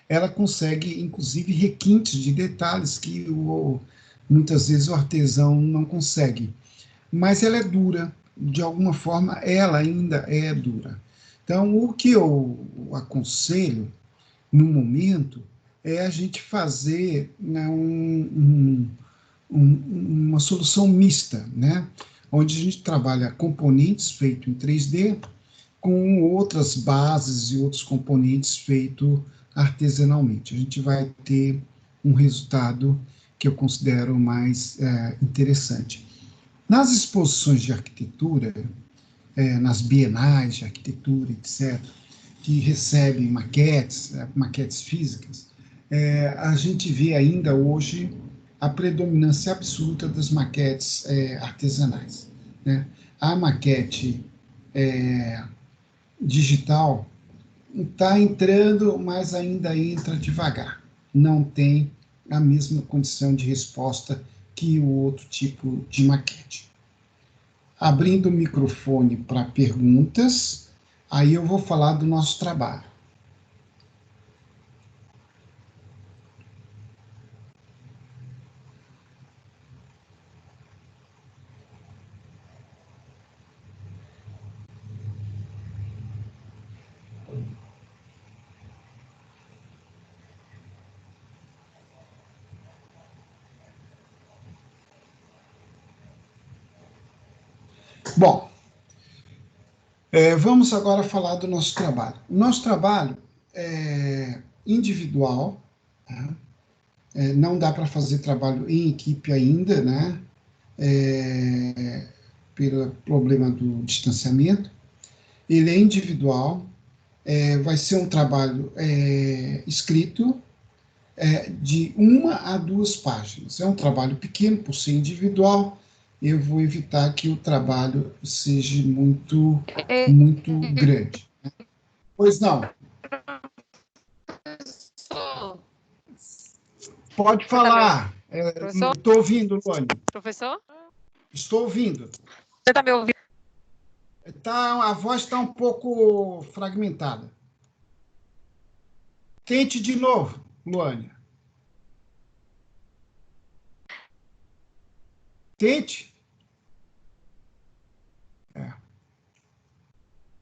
Ela consegue, inclusive, requintes de detalhes que muitas vezes o artesão não consegue. Mas ela é dura, de alguma forma, ela ainda é dura. Então, o que eu aconselho, no momento, é a gente fazer, né, uma solução mista, né? Onde a gente trabalha componentes feitos em 3D com outras bases e outros componentes feitos artesanalmente. A gente vai ter um resultado que eu considero mais interessante. Nas exposições de arquitetura, nas bienais de arquitetura, etc., que recebem maquetes físicas, a gente vê ainda hoje a predominância absoluta das maquetes artesanais, né? A maquete digital está entrando, mas ainda entra devagar. Não tem a mesma condição de resposta que o outro tipo de maquete. Abrindo o microfone para perguntas, aí eu vou falar do nosso trabalho. Bom, vamos agora falar do nosso trabalho. O nosso trabalho é individual, tá? Não dá para fazer trabalho em equipe ainda, né? Pelo problema do distanciamento. Ele é individual, vai ser um trabalho escrito, de 1 a 2 páginas. É um trabalho pequeno, por ser individual, eu vou evitar que o trabalho seja muito grande. Pois não. Pode falar. Estou ouvindo, Luane. Professor? Estou ouvindo. Você está me ouvindo? A voz está um pouco fragmentada. Tente de novo, Luane. Tente.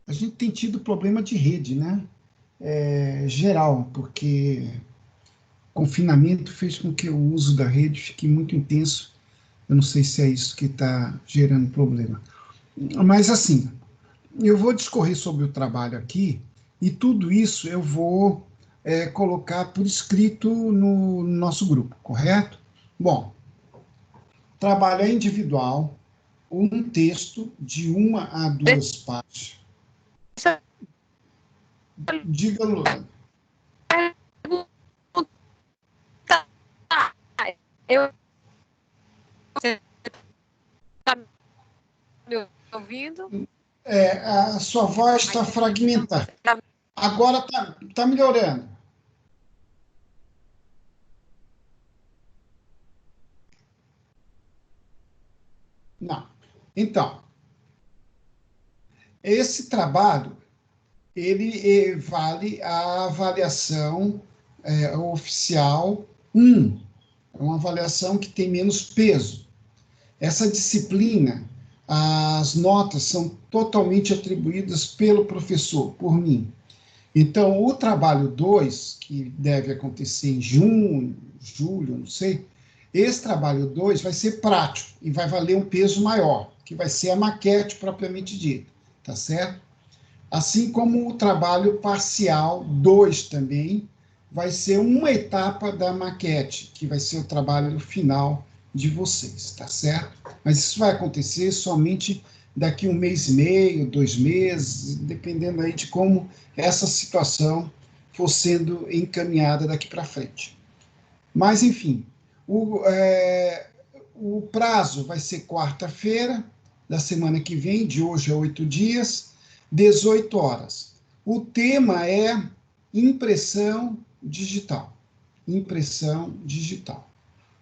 A gente tem tido problema de rede, né? Geral, porque o confinamento fez com que o uso da rede fique muito intenso. Eu não sei se é isso que está gerando problema. Mas, assim, eu vou discorrer sobre o trabalho aqui, e tudo isso eu vou colocar por escrito no nosso grupo, correto? Bom, trabalho é individual, um texto de 1 a 2 páginas. Diga, Luana. Você está me ouvindo? A sua voz está fragmentada. Agora está melhorando. Não. Então, esse trabalho, ele vale a avaliação oficial 1. É uma avaliação que tem menos peso. Essa disciplina, as notas são totalmente atribuídas pelo professor, por mim. Então, o trabalho 2, que deve acontecer em junho, julho, não sei, esse trabalho 2 vai ser prático e vai valer um peso maior, que vai ser a maquete propriamente dita, tá certo? Assim como o trabalho parcial 2 também vai ser uma etapa da maquete, que vai ser o trabalho final de vocês, tá certo? Mas isso vai acontecer somente daqui 1 mês e meio, 2 meses, dependendo aí de como essa situação for sendo encaminhada daqui para frente. Mas, enfim, o prazo vai ser quarta-feira da semana que vem, de hoje a 8 dias, 18 horas. O tema é impressão digital. Impressão digital.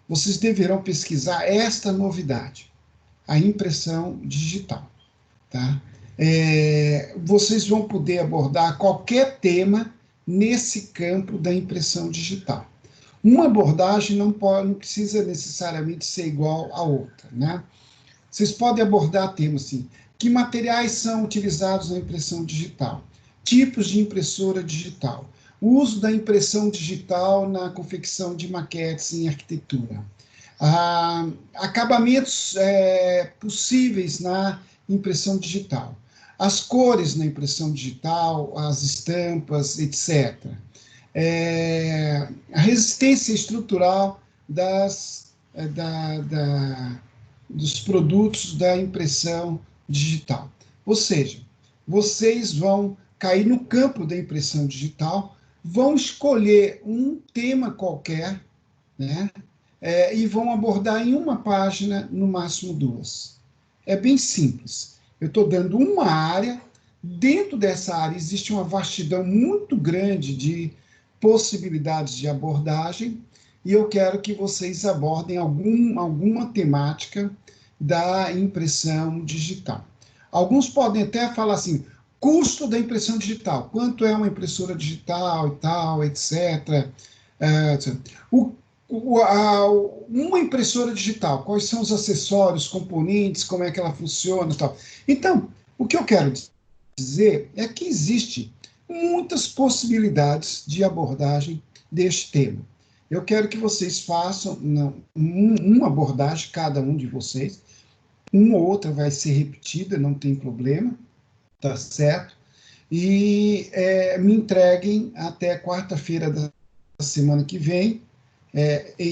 Vocês deverão pesquisar esta novidade, a impressão digital. Tá? Vocês vão poder abordar qualquer tema nesse campo da impressão digital. Uma abordagem não precisa necessariamente ser igual à outra, né? Vocês podem abordar temas assim: que materiais são utilizados na impressão digital? Tipos de impressora digital? O uso da impressão digital na confecção de maquetes em arquitetura. Acabamentos possíveis na impressão digital. As cores na impressão digital, as estampas, etc. A resistência estrutural dos produtos da impressão digital. Ou seja, vocês vão cair no campo da impressão digital, vão escolher um tema qualquer, né? E vão abordar em uma página, no máximo 2. É bem simples. Eu estou dando uma área, dentro dessa área existe uma vastidão muito grande de possibilidades de abordagem, e eu quero que vocês abordem alguma temática da impressão digital. Alguns podem até falar assim, custo da impressão digital, quanto é uma impressora digital e tal, etc. Uma impressora digital, quais são os acessórios, componentes, como é que ela funciona e tal. Então, o que eu quero dizer é que existe muitas possibilidades de abordagem deste tema. Eu quero que vocês façam uma abordagem, cada um de vocês, uma ou outra vai ser repetida, não tem problema, tá certo? E me entreguem até quarta-feira da semana que vem,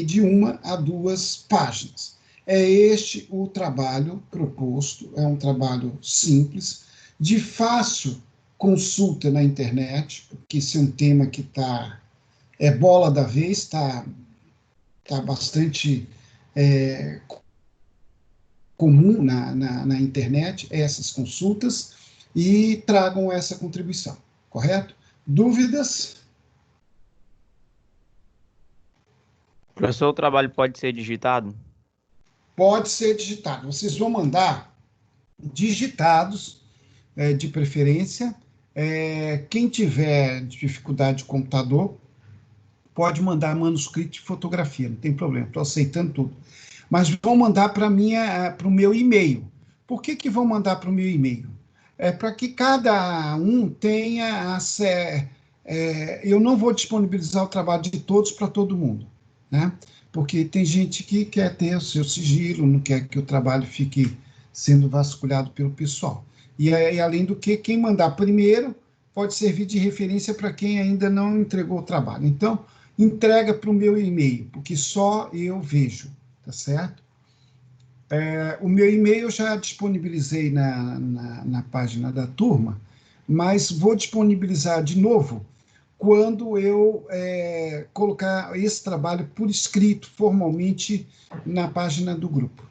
de 1 a 2 páginas. É este o trabalho proposto, é um trabalho simples, de fácil consulta na internet, porque esse é um tema que bola da vez, está bastante comum na internet, essas consultas, e tragam essa contribuição, correto? Dúvidas? Professor, o trabalho pode ser digitado? Pode ser digitado. Vocês vão mandar digitados, de preferência. Quem tiver dificuldade de computador, pode mandar manuscrito e fotografia, não tem problema, estou aceitando tudo. Mas vão mandar para o meu e-mail. Por que vão mandar para o meu e-mail? Para que cada um tenha acesso. Eu não vou disponibilizar o trabalho de todos para todo mundo, né? Porque tem gente que quer ter o seu sigilo, não quer que o trabalho fique sendo vasculhado pelo pessoal. E além do que, quem mandar primeiro pode servir de referência para quem ainda não entregou o trabalho. Então, entrega para o meu e-mail, porque só eu vejo, tá certo? O meu e-mail eu já disponibilizei na página da turma, mas vou disponibilizar de novo quando eu colocar esse trabalho por escrito, formalmente, na página do grupo.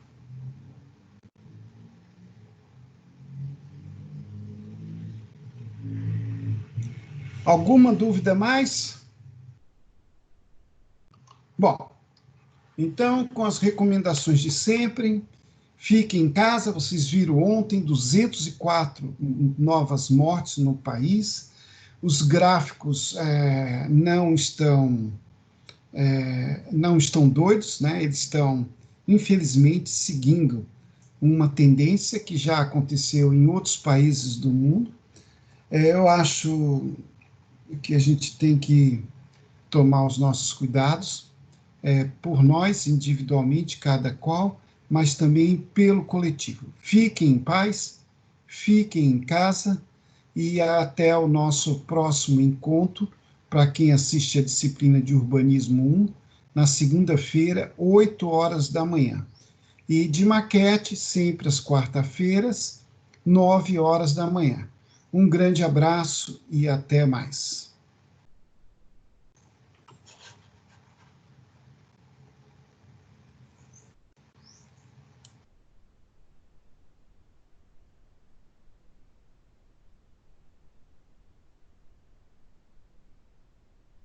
Alguma dúvida mais? Bom, então, com as recomendações de sempre, fiquem em casa. Vocês viram ontem 204 novas mortes no país. Os gráficos não estão doidos, né? Eles estão, infelizmente, seguindo uma tendência que já aconteceu em outros países do mundo. Eu acho que a gente tem que tomar os nossos cuidados, por nós, individualmente, cada qual, mas também pelo coletivo. Fiquem em paz, fiquem em casa, e até o nosso próximo encontro, para quem assiste a disciplina de Urbanismo 1, na segunda-feira, 8 horas da manhã. E de maquete, sempre às quarta-feiras, 9 horas da manhã. Um grande abraço e até mais.